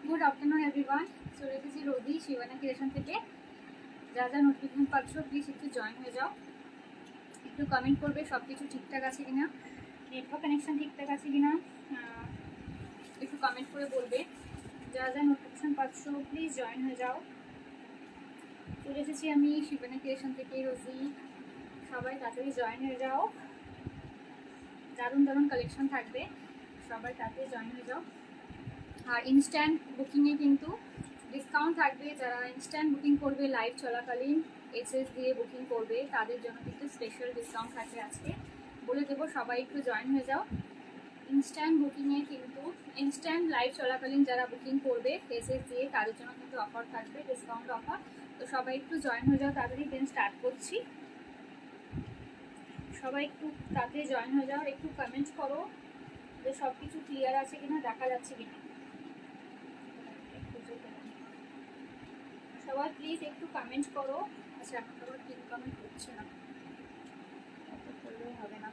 Good afternoon everyone. চলে এসেছি রোদি Shivana creation থেকে। যা যা নোটিফিকেশন পাচ্ছ প্লিজ একটু জয়েন হয়ে যাও, একটু কমেন্ট করবে সব কিছু ঠিকঠাক আছে কিনা, নেটওয়ার্ক কানেকশন ঠিকঠাক আছে কিনা, একটু কমেন্ট করে বলবে। যা যা নোটিফিকেশন পাচ্ছ প্লিজ জয়েন হয়ে যাও। চলে এসেছি আমি শিবানা ক্রিয়েশন থেকে রোজি, সবাই তাড়াতাড়ি জয়েন হয়ে যাও। দারুণ দারুণ কালেকশন থাকবে, সবাই তাড়াতাড়ি জয়েন হয়ে যাও। আর ইনস্ট্যান্ট বুকিংয়ে কিন্তু ডিসকাউন্ট থাকবে। যারা ইনস্ট্যান্ট বুকিং করবে লাইভ চলাকালীন এসএস দিয়ে বুকিং করবে তাদের জন্য কিন্তু স্পেশাল ডিসকাউন্ট থাকবে আজকে, বলে দেবো। সবাই একটু জয়েন হয়ে যাও। ইনস্ট্যান্ট বুকিংয়ে কিন্তু ইনস্ট্যান্ট লাইভ চলাকালীন যারা বুকিং করবে এসএস দিয়ে তাদের জন্য কিন্তু অফার থাকবে, ডিসকাউন্ট অফার। তো সবাই একটু জয়েন হয়ে যাও তাড়াতাড়ি, দেন স্টার্ট করছি। সবাই একটু তাড়াতাড়ি জয়েন হয়ে যাও, একটু কমেন্টস করো যে সব কিছু ক্লিয়ার আছে কিনা, দেখা যাচ্ছে কিনা। সবাই প্লিজ একটু কমেন্ট করো। আচ্ছা, এখন তো আবার পিন কমেন্ট করছে না, এত করলেও হবে না।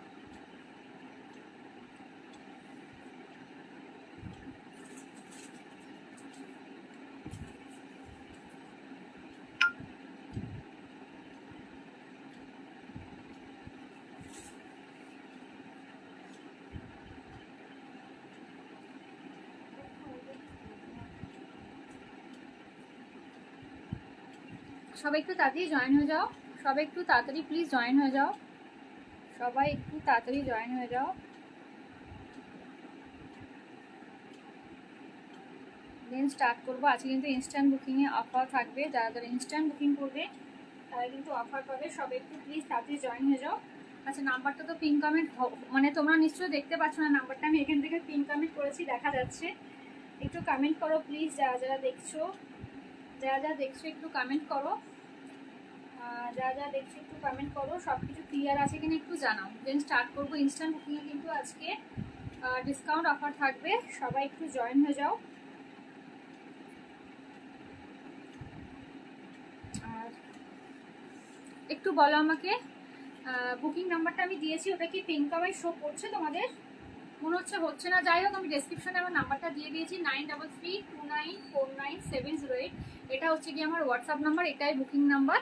সবাই একটু তাড়াতাড়ি জয়েন হয়ে যাও, সবাই একটু তাড়াতাড়ি প্লিজ জয়েন হয়ে যাও, সবাই একটু তাড়াতাড়ি জয়েন হয়ে যাও। দেন স্টার্ট করবো। আজকে কিন্তু ইনস্ট্যান্ট বুকিংয়ে অফার থাকবে, যারা যারা ইনস্ট্যান্ট বুকিং করবে তারা কিন্তু অফার পাবে। সবাই একটু প্লিজ তাড়াতাড়ি জয়েন হয়ে যাও। আচ্ছা, নাম্বারটা তো পিন কমেন্ট, মানে তোমরা নিশ্চয়ই দেখতে পাচ্ছ না নাম্বারটা, আমি এখান থেকে পিন কমেন্ট করেছি, দেখা যাচ্ছে। একটু কমেন্ট করো প্লিজ, যারা যারা দেখছো, যারা যারা দেখছো একটু কমেন্ট করো, যা যা দেখছি একটু কমেন্ট করো, সব কিছু ক্লিয়ার আছে কিনা একটু জানাও। দেন স্টার্ট করবো। ইনস্ট্যান্ট বুকিংয়ে কিন্তু আজকে ডিসকাউন্ট অফার থাকবে, সবাই একটু জয়েন হয়ে যাও। আর একটু বলো আমাকে, বুকিং নাম্বারটা আমি দিয়েছি ওটা কি পিন কমেন্ট শো করছে তোমাদের? মনে হচ্ছে না। যাই হোক, আমি ডেসক্রিপশনে আমার নাম্বারটা দিয়ে দিয়েছি 9332949708। এটা হচ্ছে কি আমার হোয়াটসঅ্যাপ নাম্বার, এটাই বুকিং নাম্বার।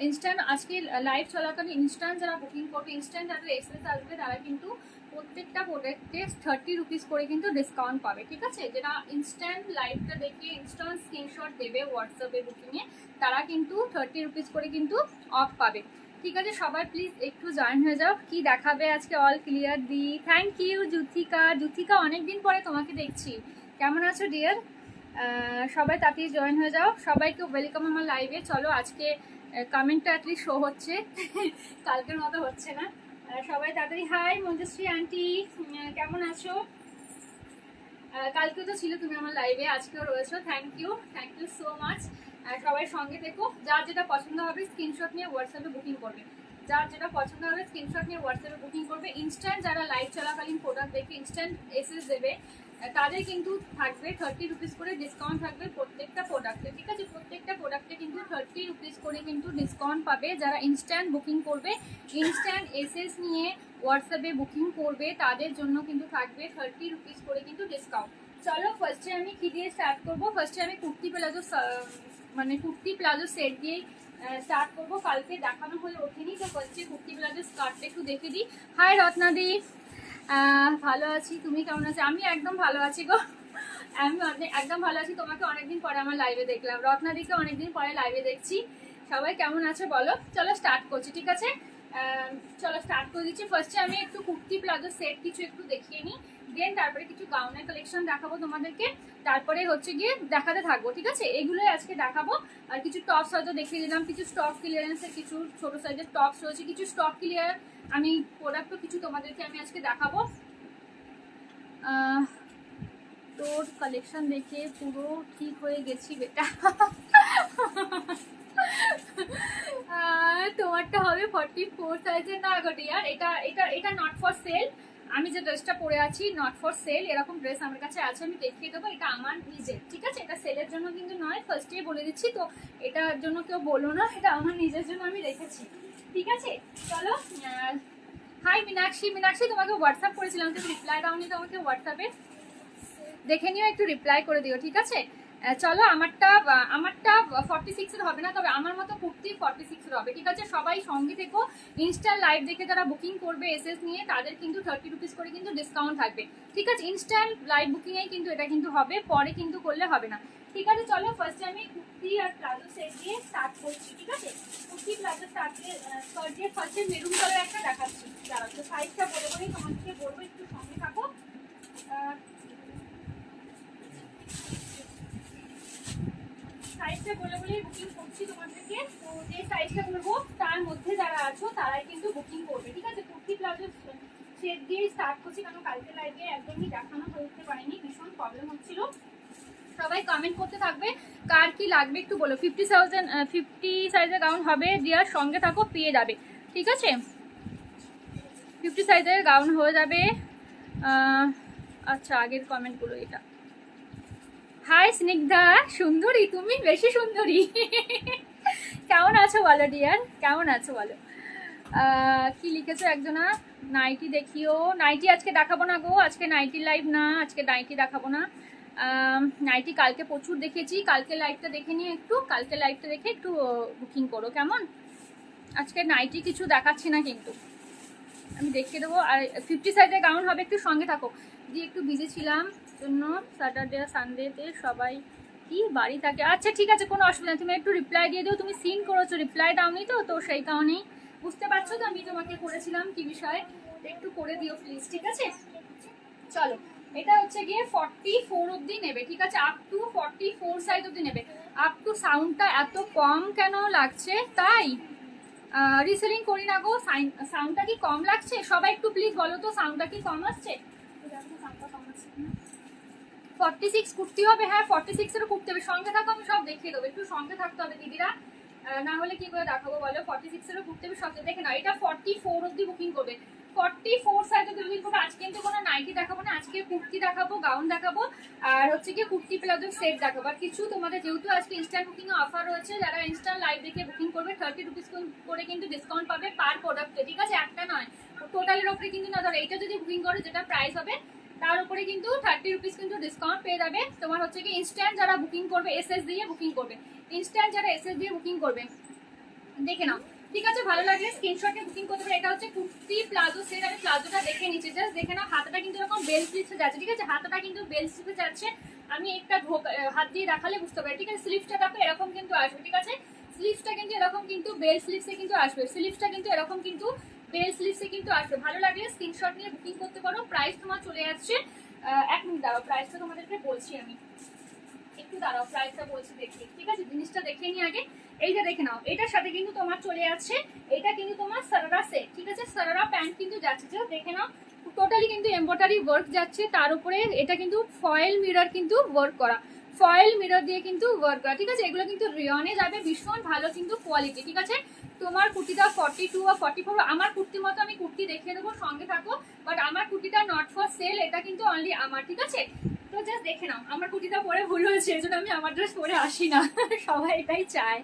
ইনস্ট্যান্ট আজকে লাইভ চলাকালীন ইনস্ট্যান্ট যারা বুকিং করবে, ইনস্ট্যান্ট যাদের এসএস আসবে তারা কিন্তু প্রত্যেকটা প্রোডাক্টে 30 রুপিস করে কিন্তু ডিসকাউন্ট পাবে, ঠিক আছে? যেটা ইনস্ট্যান্ট লাইভটা দেখে ইনস্ট্যান্ট স্ক্রিনশট দেবে হোয়াটসঅ্যাপে বুকিংয়ে, তারা কিন্তু 30 রুপিস করে কিন্তু অফ পাবে, ঠিক আছে? সবাই প্লিজ একটু জয়েন হয়ে যাও। কি দেখাবে আজকে? অল ক্লিয়ার দি। থ্যাংক ইউ জুথিকা, অনেকদিন পরে তোমাকে দেখছি। কেমন আছো ডিয়ার? সবাই তাড়াতাড়ি জয়েন হয়ে যাও, সবাইকে ওয়েলকাম আমার লাইভে। চলো, আজকে কমেন্টটা অ্যাটলিস্ট শো হচ্ছে, কালকের মতো হচ্ছে না। সবাই তাড়াতাড়ি। হাই মঞ্জুশ্রী আন্টি, কেমন আছো? কালকেও তো ছিল তুমি আমার লাইভে, আজকেও রয়েছো। Thank you so much. সবাই সঙ্গে দেখো। যার যেটা পছন্দ হবে স্ক্রিনশট নিয়ে হোয়াটসঅ্যাপে বুকিং করবে, যার যেটা পছন্দ হবে স্ক্রিনশট নিয়ে হোয়াটসঅ্যাপে বুকিং করবে। ইনস্ট্যান্ট যারা লাইভ চলাকালীন প্রোডাক্ট দেখে ইনস্ট্যান্ট এসএস দেবে তাদের কিন্তু থাকবে 30 রুপিস করে ডিসকাউন্ট থাকবে প্রত্যেকটা প্রোডাক্টে, ঠিক আছে? প্রত্যেকটা প্রোডাক্টে কিন্তু 30 রুপিস করে কিন্তু ডিসকাউন্ট পাবে যারা ইনস্ট্যান্ট বুকিং করবে। ইনস্ট্যান্ট এসএস নিয়ে হোয়াটসঅ্যাপে বুকিং করবে তাদের জন্য কিন্তু থাকবে 30 রুপিস করে কিন্তু ডিসকাউন্ট। চলো, ফার্স্টে আমি কি দিয়ে স্টার্ট করবো? ফার্স্টে আমি কুর্তি প্লাজো সেট দিয়েই স্টার্ট করবো। কালকে দেখানো হয়ে ওঠেনি, তো ফার্স্টে কুর্তি প্লাজো স্কার্টটা একটু দেখে দিই। হাই রত্নাদি, ভালো আছি, তুমি কেমন আছো? আমি একদম ভালো আছি গো, আমি একদম ভালো আছি। তোমাকে অনেকদিন পরে আমার লাইভে দেখলাম, রত্নাদিকে অনেকদিন পরে লাইভে দেখছি। সবাই কেমন আছো বলো? চলো স্টার্ট করছি, ঠিক আছে? চলো স্টার্ট করে দিচ্ছি। ফার্স্টে আমি একটু কুর্তি প্লাজো সেট কিছু একটু দেখিয়ে নিই, দেন তারপরে কিছু গাউনের কালেকশন দেখাবো তোমাদেরকে, তারপরে হচ্ছে গিয়ে দেখাতে থাকবো, ঠিক আছে? এগুলোই আজকে দেখাবো। আর কিছু টপস হয়তো দেখিয়ে দিলাম, কিছু স্টক ক্লিয়ারেন্সের কিছু ছোট সাইজের টপস রয়েছে, কিছু স্টক ক্লিয়ার আমি প্রোডাক্টও কিছু তোমাদেরকে আমি আজকে দেখাবো। তোর কালেকশন দেখে পুরো ঠিক হয়ে গেছি বেটা। তোমারটা হবে 44 সাইজের না গো ডিয়ার, এটা এটা এটা নট ফর সেল। আমি যে ড্রেসটা পরে আছি নট ফর সেল, এরকম ড্রেস আমার কাছে আছে, আমি দেখিয়ে দেবো। এটা আমার নিজের, ঠিক আছে? এটা সেলের জন্য কিন্তু নয়, ফার্স্টেই বলে দিচ্ছি। তো এটার জন্য কেউ বলো না, এটা আমার নিজের জন্য আমি রেখেছি, ঠিক আছে? চলো। হাই মীনাক্ষী, তোমাকে হোয়াটসঅ্যাপ করেছিলাম, তুমি রিপ্লাই দাওনি তোমাকে হোয়াটসঅ্যাপে, দেখে নিও, একটু রিপ্লাই করে দিও, ঠিক আছে? চলো আমারটা 46 এর হবে না, তবে আমার মতো কুর্তি 46 এর হবে, ঠিক আছে? সবাই সঙ্গে থেকো। ইনস্টা লাইভ দেখে যারা বুকিং করবে এসএস নিয়ে তাদের কিন্তু 30 রুপিস করে কিন্তু ডিসকাউন্ট থাকবে, ঠিক আছে? ইনস্ট্যান্ট লাইভ বুকিংয়েই কিন্তু এটা কিন্তু হবে, পরে কিন্তু করলে হবে না, ঠিক আছে? চলো ফার্স্টে আমি কুর্তি আর প্লাজো সেট দিয়ে স্টার্ট করছি, ঠিক আছে? কুর্তি প্লাজো স্টার্ট দিয়ে ফার্স্টে মেরুন কালার একটা দেখাচ্ছি, দাঁড়াও তো সাইজটা বলে বলেই তোমাদেরকে বলবো, একটু সঙ্গে থাকো। সাইজটা বলে বলেই বুকিং করছি তোমাদেরকে। তো যে সাইজটা বলবো তার মধ্যে যারা আছো তারাই কিন্তু বুকিং করবে, ঠিক আছে? কুর্তি প্লাজো সেট দিয়ে স্টার্ট করছি, কারণ কালকে লাইভে একদমই দেখানো হতে পারেনি, ভীষণ প্রবলেম হচ্ছিল। সবাই কমেন্ট করতে থাকবে কার কি লাগবে একটু বলো। 50 সাইজের গাউন হবে, দিয়ার সঙ্গে থাকো পেয়ে যাবে, ঠিক আছে? 50 সাইজের গাউন হয়ে যাবে। আচ্ছা আগের কমেন্টগুলো এটা। হাই স্নিগ্ধা, সুন্দরী তুমি, বেশি সুন্দরী। কেমন আছো বলো ডিয়ার, কেমন আছো বলো? কি লিখেছো একজনা? নাইটি দেখিও। নাইটি আজকে দেখাবো না গো, আজকে নাইটি লাইভ না, আজকে নাইটি দেখাবো না। নাইটি কালকে প্রচুর দেখেছি, কালকে লাইভটা দেখে নিয়ে একটু, কালকে লাইভটা দেখে একটু বুকিং করো কেমন? আজকে নাইটি কিছু দেখাচ্ছি না কিন্তু, আমি দেখিয়ে দেবো। আর 50 সাইজের গাউন হবে, একটু সঙ্গে থাকো। দিয়ে একটু বিজি ছিলাম জন্য, স্যাটারডে সানডেতে সবাই কি বাড়ি থাকে। আচ্ছা ঠিক আছে, কোনো অসুবিধা নেই, তুমি একটু রিপ্লাই দিয়ে দিও। তুমি সিন করেছো, রিপ্লাই দাওনি তো, তো সেই কারণেই। বুঝতে পারছো তো আমি তোমাকে করেছিলাম কি বিষয়ে, একটু করে দিও প্লিজ, ঠিক আছে? চলো এটা হচ্ছে গিয়ে 44 অবধি নেবে, ঠিক আছে? আপ টু 44 সাইজ অবধি নেবে। আপ টু সাউন্ডটা এত কম কেন লাগছে তাই রিসেলিং করি না গো, সাউন্ডটা কি কম লাগছে? সবাই একটু প্লিজ বলো তো সাউন্ডটা কি কম আসছে? 46 কুর্তি হবে, হ্যাঁ 46 এরও কুর্তি হবে, সঙ্গে থাকো আমি সব দেখিয়ে দেবো, একটু সঙ্গে থাকতে হবে দিদিরা, না হলে কি করে দেখাবো বলো? 46 এরও কুর্তি হবে, সঙ্গে দেখে নাও। এটা 44 অবধি বুকিং করবে, 44 সাইজ অবধি বুকিং করবে। আজকে কিন্তু কোনো নাইটি দেখাবো না, আজকে কুর্তি দেখাবো, গাউন দেখাবো, আর হচ্ছে কি কুর্তি প্লাজো সেট দেখাবো। আর কিছু তোমাদের যেহেতু আজকে ইনস্ট্যান্ট বুকিং অফার রয়েছে, যারা ইনস্ট্যান্ট লাইভ দেখে বুকিং করবে 30 রুপিস করে কিন্তু ডিসকাউন্ট পাবে পার প্রোডাক্টে, ঠিক আছে? একটা নয়, টোটালের উপরে কিন্তু না, ধরো এইটা যদি বুকিং করো যেটা প্রাইস হবে তার উপরে কিন্তু 30 রুপিস কিন্তু ডিসকাউন্ট পেয়ে যাবে। তোমার হচ্ছে কি ইনস্ট্যান্ট যারা বুকিং করবে এসএস দিয়ে বুকিং করবে, ইনস্ট্যান্ট যারা এসএস দিয়ে বুকিং করবে দেখে নাও, ঠিক আছে? ভালো লাগলে স্ক্রিনশটে বুকিং করতে পারো। এটা হচ্ছে কুর্তি প্লাজো সেট, আমি প্লাজোটা দেখে নিচ্ছি, জাস্ট দেখে নাও। হাতটা কিন্তু এরকম বেল স্লিপসে যাচ্ছে, ঠিক আছে? হাতটা কিন্তু বেল স্লিপসে যাচ্ছে, আমি একটা হাত দিয়ে দেখালে বুঝতে পারি, ঠিক আছে? স্লিপসটা দেখো এরকম কিন্তু আসবে, ঠিক আছে? স্লিপসটা কিন্তু এরকম কিন্তু বেল স্লিপসে কিন্তু আসবে, স্লিপসটা কিন্তু এরকম কিন্তু বেল স্লিপসে কিন্তু আসবে। ভালো লাগলে স্ক্রিনশট নিয়ে বুকিং করতে পারো। প্রাইস তোমার চলে যাচ্ছে, এক মিনিট দাঁড়াও, প্রাইসটা তোমাদেরকে বলছি আমি, একটু দাঁড়াও, প্রাইসটা বলছি দেখি, ঠিক আছে? জিনিসটা দেখে নি আগে। এইটা দেখে নাও, এটার সাথে কিন্তু তোমার চলে যাচ্ছে, এটা কিন্তু তোমার সারারা সেট, ঠিক আছে? সারারা প্যান্ট কিন্তু যাচ্ছে, জাস্ট দেখে নাও। টোটালি কিন্তু এমব্রয়ডারি ওয়ার্ক যাচ্ছে, তার উপরে এটা কিন্তু ফয়েল মিরর কিন্তু ওয়ার্ক করা, ফয়েল মিরর দিয়ে কিন্তু ওয়ার্ক করা, ঠিক আছে? এগুলো কিন্তু রিয়নে যাবে, ভীষণ ভালো কিন্তু কোয়ালিটি, ঠিক আছে? তোমার কুর্তিটা 42 বা 44, আমার কুর্তির মতো আমি কুর্তি দেখিয়ে দেবো, সঙ্গে থাকো। বাট আমার কুর্তিটা নট ফর সেল, এটা কিন্তু অনলি আমার, ঠিক আছে? তো জাস্ট দেখে নাও, আমার কুর্তিটা পরে ভুল হয়েছে, এই জন্য আমি আমার ড্রেস পরে আসি না, সবাই এটাই চায়।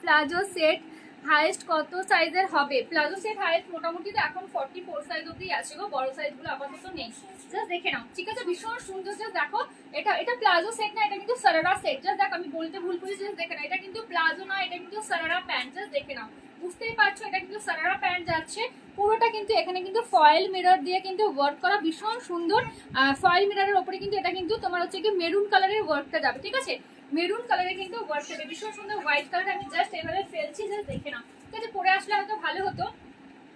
প্লাজো সেট হাইয়েস্ট কত সাইজের হবে? প্লাজো সেট হাইয়েস্ট মোটামুটি তো এখন 44 সাইজ অব্দি আছে গো, বড় সাইজগুলো আপাতত নেই। জাস্ট দেখে নাও, ঠিক আছে? ভীষণ সুন্দর, জাস্ট দেখো। এটা প্লাজো সেট না, এটা কিন্তু সারারা সেট, জাস্ট দেখো আমি বলতে ভুল করেছি, জাস্ট দেখে নাও। এটা কিন্তু প্লাজো না, এটা কিন্তু সারারা প্যান্ট, জাস্ট দেখে নাও। বুঝতেই পারছো এটা কিন্তু সারারা প্যান্ট যাচ্ছে, পুরোটা কিন্তু এখানে কিন্তু ফয়েল মিরর দিয়ে কিন্তু ওয়ার্ক করা, ভীষণ সুন্দর। ফয়েল মিররের ওপরে কিন্তু এটা কিন্তু তোমার হচ্ছে কি মেরুন কালারের ওয়ার্কটা যাবে, ঠিক আছে? মেরুন কালারে কিন্তু ওয়ার্ক যাবে, ভীষণ সুন্দর। হোয়াইট কালার আমি জাস্ট এভাবে ফেলছি, জাস্ট দেখে নাও, ঠিক আছে? পরে আসলে হয়তো ভালো হতো,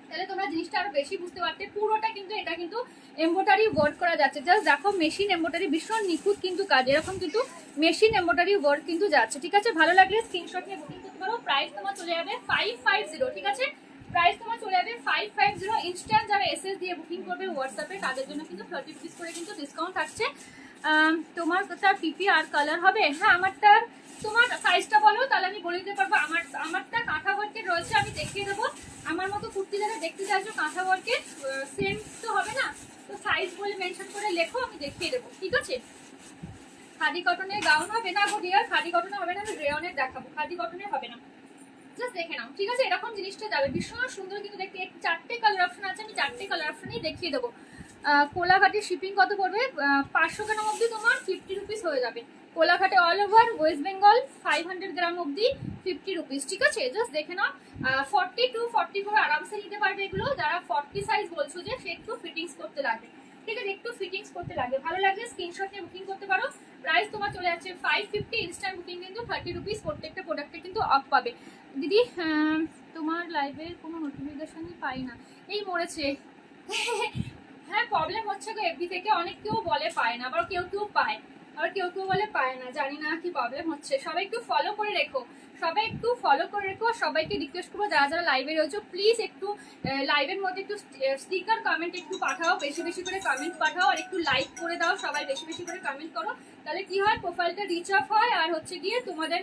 তাহলে তোমরা জিনিসটা আরো বেশি বুঝতে পারতে। পুরোটা কিন্তু এটা কিন্তু এমব্রয়ডারি ওয়ার্ক করা যাচ্ছে, জাস্ট দেখো মেশিন এমব্রয়ডারি, ভীষণ নিখুঁত কিন্তু কাজ, এরকম কিন্তু মেশিন এমব্রয়ডারি ওয়ার্ক কিন্তু যাচ্ছে, ঠিক আছে? ভালো লাগলে স্ক্রিনশট নিয়ে বুকিং করতে পারো। প্রাইস তোমার চলে যাবে 550, ঠিক আছে? প্রাইস তোমার চলে যাবে 550। ইনস্ট্যান্ট যারা এসএস দিয়ে বুকিং করবে হোয়াটসঅ্যাপে তাদের জন্য কিন্তু 30 রুপিস করে কিন্তু ডিসকাউন্ট থাকছে। তোমার কোথা পিপি আর কালার হবে? হ্যাঁ আমারটা, তোমার সাইজটা বলো তাহলে আমি বলে দিতে পারবো। আমারটা কাঁথা ওয়ার্কের রয়েছে, আমি দেখিয়ে দেবো। আমার মতো কুর্তি যারা দেখতে চাইছো কাঁথা ওয়ার্কের, সেম তো হবে না, তো সাইজ বলে মেনশন করে লেখো, আমি দেখিয়ে দেবো, ঠিক আছে? খাদি কটনের গাউন হবে না গো ডিয়ার, খাদি কটনের হবে না, আমি রেয়নের দেখাবো, খাদি কটনের হবে না, জাস্ট দেখে নাও, ঠিক আছে? এরকম জিনিসটা যাবে, ভীষণ সুন্দর কিন্তু দেখতে। 4টে কালার অপশন আছে, আমি 4টে কালার অপশনই দেখিয়ে দেবো। কোলাঘাটে শিপিং কত পড়বে? 500 গ্রাম অবধি তোমার 50 রুপিস হয়ে যাবে। কোলাঘাটে অল ওভার ওয়েস্ট বেঙ্গল 500 গ্রাম অবধি 50 রুপিস, ঠিক আছে? জাস্ট দেখে নাও। 40 to 44 আরামসে নিতে পারবে এগুলো। যারা 40 সাইজ বলছো যে সে একটু ফিটিংস করতে লাগে, ঠিক আছে? একটু ফিটিংস করতে লাগে, ভালো লাগলে স্ক্রিনশট নিয়ে বুকিং করতে পারো। প্রাইস তোমার চলে যাচ্ছে 550, ইনস্ট্যান্ট বুকিং কিন্তু 30 রুপিস, প্রত্যেকটা প্রোডাক্টে কিন্তু অফ পাবে। দিদি তোমার লাইভের কোনো নোটিফিকেশনই পাই না, এই মরেছে। হ্যাঁ প্রবলেম হচ্ছে গো এফবি থেকে, অনেক কেউ বলে পায় না, আবার কেউ কেউ পায়, আবার কেউ কেউ বলে পায় না, জানি না কি প্রবলেম হচ্ছে। সবাই একটু ফলো করে রেখো, সবাই একটু ফলো করে রেখো। সবাইকে রিকোয়েস্ট করবো যারা যারা লাইভে রয়েছে প্লিজ একটু লাইভের মধ্যে একটু স্টিকার কমেন্ট একটু পাঠাও, বেশি বেশি করে কমেন্ট পাঠাও, আর একটু লাইক করে দাও, সবাই বেশি বেশি করে কমেন্ট করো। তাহলে কি হয়, প্রোফাইলটা রিচ আপ হয়, আর হচ্ছে গিয়ে তোমাদের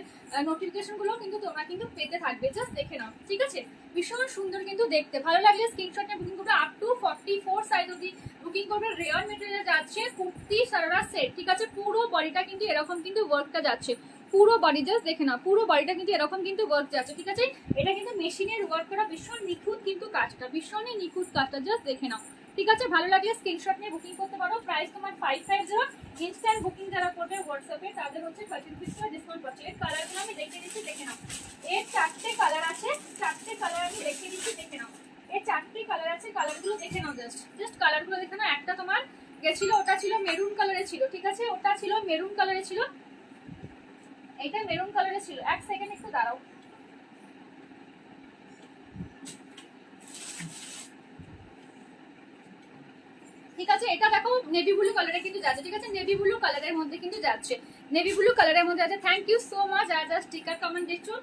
নোটিফিকেশন গুলো কিন্তু তোমরা কিন্তু পেতে থাকবে। জাস্ট দেখে নাও, ঠিক আছে? ভীষণ সুন্দর কিন্তু দেখতে, ভালো লাগলে স্ক্রিনশট নিয়ে বুকিং করবে। আপ টু 44 সাইজ অবধি বুকিং করবে। রেয়ন মেটেরিয়াল যাচ্ছে, কুর্তি সারারা সেট, ঠিক আছে? পুরো বডিটা কিন্তু এরকম কিন্তু ওয়ার্কটা যাচ্ছে, পুরো বডি জাস্ট দেখে নাও, পুরো বডিটা কিন্তু এরকম কিন্তু ওয়ার্ক যাচ্ছে, ঠিক আছে? এটা কিন্তু মেশিনের ওয়ার্ক করা, ভীষণ নিখুঁত কিন্তু কাজটা, ভীষণই নিখুঁত কাজটা, জাস্ট দেখে নাও, ঠিক আছে? ভালো লাগলে স্ক্রিনশট নিয়ে বুকিং করতে পারো। প্রাইস তোমার 550। ইনস্ট্যান্ট বুকিং যারা করবে হোয়াটসঅ্যাপে তাদের হচ্ছে 30 রুপিস করে ডিসকাউন্ট পাচ্ছে। এর কালারগুলো আমি দেখিয়ে দিচ্ছি, দেখে নাও। এর 4টে কালার আছে, 4টে কালার আমি দেখিয়ে দিচ্ছি, দেখে নাও। এর 4টে কালার আছে, কালারগুলো দেখে নাও, জাস্ট কালারগুলো দেখে নাও। একটা তোমার গেছিল, ওটা ছিল মেরুন কালারে ছিল, ঠিক আছে? ওটা ছিল মেরুন কালারে ছিল, এটা মেরুন কালারে ছিল। এক সেকেন্ড একটু দাঁড়াও। ঠিক আছে, এটা দেখো নেভি ব্লু কালারে কিন্তু যাচ্ছে, ঠিক আছে? নেভি ব্লু কালারের মধ্যে কিন্তু যাচ্ছে, নেভি ব্লু কালারের মধ্যে আছে। থ্যাংক ইউ সো মাচ যারা যারা স্টিকার কমেন্ট দেখছো,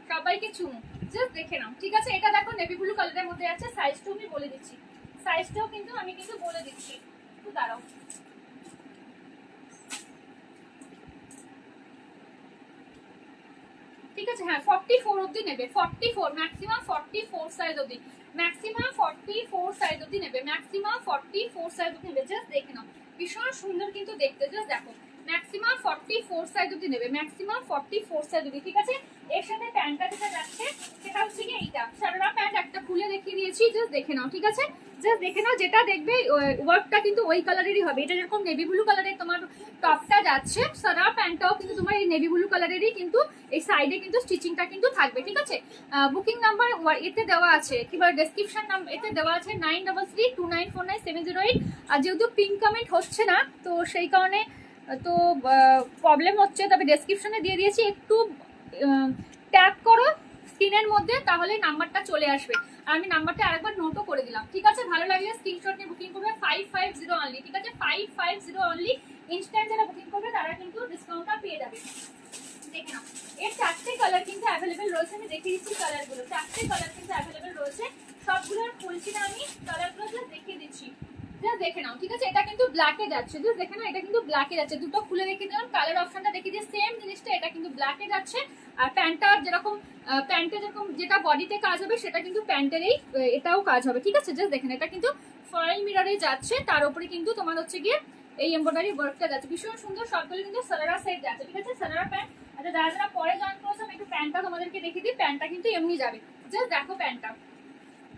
সবাইকে চুমু, জাস্ট দেখে নাও, ঠিক আছে? এটা দেখো নেভি ব্লু কালারের মধ্যে আছে। সাইজটাও আমি বলে দিচ্ছি, সাইজটাও কিন্তু আমি কিন্তু বলে দিচ্ছি, একটু দাঁড়াও। ঠিক আছে, হ্যাঁ 44 অবধি নেবে, 44 ম্যাক্সিমাম 44 সাইজ অবধি, ম্যাক্সিমাম 44 সাইজ অবধি নেবে, ম্যাক্সিমাম 44 সাইজ অবধি নেবে। জাস্ট দেখে নাও, ভীষণ সুন্দর কিন্তু দেখতে, জাস্ট দেখো। ম্যাক্সিমাম 44 সাইজ অবধি নেবে, ম্যাক্সিমাম 44 সাইজ অবধি, ঠিক আছে? এর সাথে প্যান্টটা যেটা যাচ্ছে সেটা হচ্ছে কি এইটা সারারা প্যান্ট, একটা খুলে দেখিয়ে দিয়েছি, জাস্ট দেখে নাও, ঠিক আছে? জাস্ট দেখে নাও, যেটা দেখবে ওয়ার্কটা কিন্তু ওই কালারেরই হবে। এটা যেরকম নেভি ব্লু কালারের তোমার টপটা যাচ্ছে, সারা প্যান্টটাও কিন্তু তোমার এই নেভি ব্লু কালারেরই কিন্তু এই সাইডে কিন্তু স্টিচিংটা কিন্তু থাকবে, ঠিক আছে? বুকিং নাম্বার এতে দেওয়া আছে, কিংবা ডেসক্রিপশন নাম্বার এতে দেওয়া আছে 9332949708। আর যেহেতু পিন কমেন্ট হচ্ছে না, তো সেই কারণে তো প্রবলেম হচ্ছে, তবে ডেসক্রিপশনে দিয়ে দিয়েছি, একটু ট্যাপ করো স্ক্রিনের মধ্যে, তাহলে নাম্বারটা চলে আসবে। আর আমি নাম্বারটা আরেকবার নোটও করে দিলাম, ঠিক আছে? ভালো লাগলে স্ক্রিনশট নিয়ে বুকিং করবে। 550 অনলি, ঠিক আছে? 550 অনলি। ইনস্ট্যান্ট যারা বুকিং করবে তারা কিন্তু ডিসকাউন্টটা পেয়ে যাবে। দেখে নাও, এর 4টে কালার কিন্তু অ্যাভেলেবেল রয়েছে, আমি দেখিয়ে দিচ্ছি কালারগুলো। 4টে কালার কিন্তু অ্যাভেলেবেল রয়েছে, সবগুলোর খুলছি না আমি, কালারগুলো জাস্ট দেখিয়ে দিচ্ছি, জাস্ট দেখে নাও, ঠিক আছে? এটা কিন্তু ব্ল্যাকে যাচ্ছে, জাস্ট দেখে নাও, এটা কিন্তু ব্ল্যাকে যাচ্ছে। দুটো খুলে দেখিয়ে দিলাম, কালার অপশনটা দেখিয়ে দিয়ে সেম জিনিসটা, এটা কিন্তু ব্ল্যাকে যাচ্ছে। আর প্যান্টটা যেরকম, প্যান্টে যেরকম যেটা বডিতে কাজ হবে সেটা কিন্তু প্যান্টেরই এটাও কাজ হবে, ঠিক আছে? জাস্ট দেখেন, এটা কিন্তু ফয়েল মিররে যাচ্ছে, তার উপরে কিন্তু তোমার হচ্ছে গিয়ে এই এমব্রয়ডারি ওয়ার্কটা যাচ্ছে, ভীষণ সুন্দর। সবগুলো কিন্তু সারারা সেট যাচ্ছে, ঠিক আছে? সারারা প্যান্ট। আচ্ছা, যারা যারা পরে জয়েন করেছো আমি একটু প্যান্টটা তোমাদেরকে দেখিয়ে দিই। প্যান্টটা কিন্তু এমনি যাবে, জাস্ট দেখো প্যান্টটা,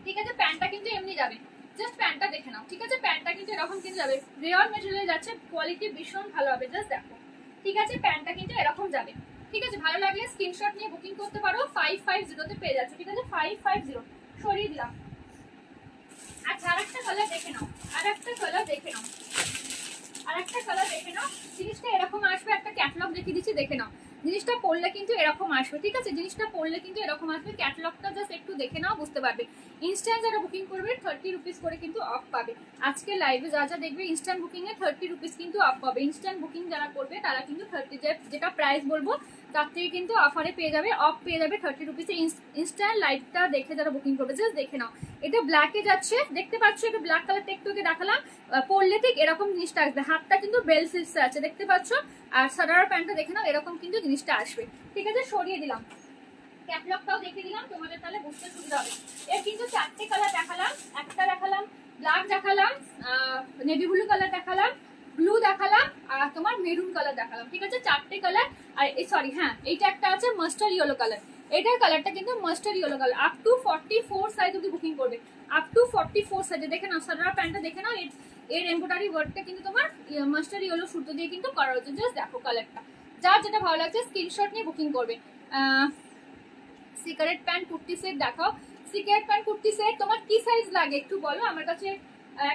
ঠিক আছে? প্যান্টটা কিন্তু এমনি যাবে, জাস্ট প্যান্টটা দেখে নাও, ঠিক আছে? প্যান্টটা কিন্তু এরকম কিন্তু যাবে, রেয়ন মেটেরিয়াল যাচ্ছে, কোয়ালিটি ভীষণ ভালো হবে, জাস্ট দেখো, ঠিক আছে? প্যান্টটা কিন্তু এরকম যাবে, ঠিক আছে? ভালো লাগলে স্ক্রিনশট নিয়ে বুকিং করতে পারো। 550 তে পেয়ে যাচ্ছে, ঠিক আছে? 550 সরিয়ে দিলাম। আচ্ছা, আরেকটা কালার দেখে নাও, আরেকটা কালার দেখে নাও, আরেকটা কালার দেখে নাও। জিনিসটা এরকম আসবে, একটা ক্যাটালগ দেখিয়ে দিচ্ছি, দেখে নাও। জিনিসটা পরলে কিন্তু এরকম আসবে, ঠিক আছে? জিনিসটা পরলে কিন্তু এরকম আসবে। ক্যাটালগটা জাস্ট একটু দেখে নাও, বুঝতে পারবে। ইনস্ট্যান্ট যারা বুকিং করবে 30 রুপিস করে কিন্তু অফ পাবে। আজকে লাইভে যা যা দেখবে ইনস্ট্যান্ট বুকিং এ 30 রুপিস কিন্তু অফ পাবে। ইনস্ট্যান্ট বুকিং যারা করবে তারা কিন্তু 30, যেটা প্রাইস বলবো তার থেকে কিন্তু অফারে পেয়ে যাবে, অফ পেয়ে যাবে 30 রুপিসে। ইনস্ট্যান্ট লাইভটা দেখে যারা বুকিং করবে জাস্ট দেখে নাও। এটা ব্ল্যাকে যাচ্ছে, দেখতে পাচ্ছ? এটা ব্ল্যাক কালারটা একটু আগে দেখালাম। পরলে ঠিক এরকম জিনিসটা আসবে, হাতটা কিন্তু বেল সিলসে আছে, দেখতে পাচ্ছ? আর সাদার প্যান্টটা দেখে নাও, এরকম কিন্তু জিনিসটা আসবে, ঠিক আছে? সরিয়ে দিলাম, ক্যাটলগটাও দেখিয়ে দিলাম, তোমাদের তাহলে বুঝতে সুবিধা হবে। এর কিন্তু 4টে কালার দেখালাম, একটা দেখালাম ব্ল্যাক, দেখালাম নেভি ব্লু কালার, দেখালাম ব্লু, দেখালাম আর তোমার মেরুন কালার দেখালাম, ঠিক আছে? 4টে কালার। আর সরি, হ্যাঁ এইটা একটা আছে মাস্টার ইয়েলো কালার, এটার কালারটা কিন্তু master yellow colour. Up to 44 size অব্দি বুকিং করবে, আপ টু 44 সাইজে। দেখে নাও সাদার প্যান্টটা দেখে নাও, এর এমব্রয়ডারি ওয়ার্কটা কিন্তু তোমার মাস্টার ইয়েলো সুতো দিয়ে কিন্তু করা হচ্ছে। জাস্ট দেখো কালারটা, যার যেটা ভালো লাগছে স্ক্রিনশট নিয়ে বুকিং করবে। সিগারেট প্যান্ট কুর্তি সেট দেখাও। সিগারেট প্যান্ট কুর্তি সেট তোমার কি সাইজ লাগে একটু বলো। আমার কাছে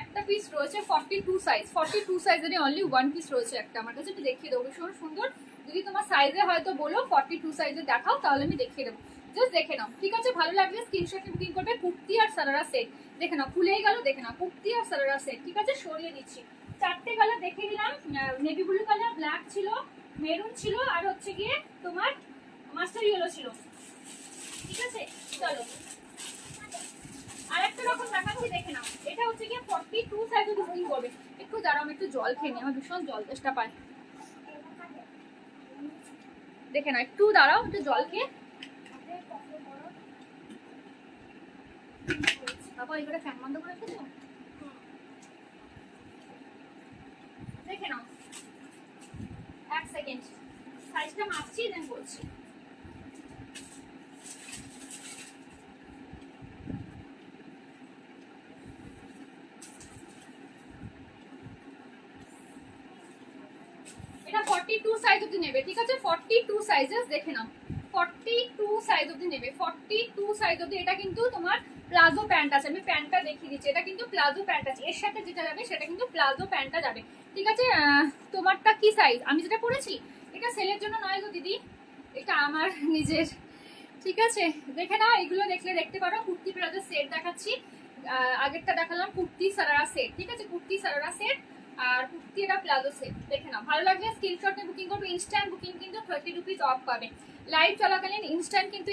একটা পিস রয়েছে 42 সাইজ, 42 সাইজেরই অনলি ওয়ান পিস রয়েছে একটা আমার কাছে, একটু দেখিয়ে দেবো। ভীষণ সুন্দর, যদি তোমার সাইজে হয়তো বলো 42 সাইজে দেখাও, তাহলে আমি দেখিয়ে দেবো। জাস্ট দেখে নাও, ঠিক আছে? ভালো লাগলে স্ক্রিনশটে বুকিং করবে। কুর্তি আর সারারা সেট দেখে নাও, খুলেই গেল, দেখে নাও কুর্তি আর সারারা সেট, ঠিক আছে? সরিয়ে দিচ্ছি। চারটে কালার দেখে দিলাম, নেভি ব্লু কালার, ব্ল্যাক ছিল, মেরুন ছিল, আর হচ্ছে গিয়ে তোমার মাস্টার ইয়েলো ছিল, ঠিক আছে? চলো আরেকটা রকম দেখাচ্ছি, দেখে নাও। এটা হচ্ছে গিয়ে 42 সাইজে বুকিং করবে। একটু দাঁড়াও, আমি একটু জল খেয়ে নিই, আমার ভীষণ জল তেষ্টা পায়। দেখে নাও, একটু দাঁড়াও, একটু জল খেয়ে। বাবা এবারে ফ্যান বন্ধ করে রেখেছো? দেখে নাও, এক সেকেন্ড সাইজটা মাপছি, দেন বলছি। এটা 42 সাইজ অবধি নেবে, ঠিক আছে? 42 সাইজেস দেখে নাও, 42 সাইজ অবধি নেবে, 42 সাইজ অবধি। এটা কিন্তু তোমার প্লাজো প্যান্ট আছে, আমি প্যান্টটা দেখিয়ে দিচ্ছি। এটা কিন্তু প্লাজো প্যান্ট আছে, এর সাথে যেটা যাবে সেটা কিন্তু প্লাজো প্যান্টটা যাবে, ঠিক আছে? তোমারটা কি সাইজ? আমি যেটা পরেছি এটা সেলের জন্য নয় গো দিদি, এটা আমার নিজের, ঠিক আছে? দেখে নাও, এগুলো দেখলে দেখতে পারো। কুর্তি প্লাজো সেট দেখাচ্ছি, আগেরটা দেখালাম কুর্তি সারারা সেট, ঠিক আছে? কুর্তি সারারা সেট আর কুর্তি এটা প্লাজো সেট, দেখে নাও। ভালো লাগলে স্ক্রিনশট নিয়ে বুকিং করবে। ইনস্ট্যান্ট বুকিং কিন্তু 30 রুপিস অফ পাবে। লাইভ চলাকালীন ইনস্ট্যান্ট কিন্তু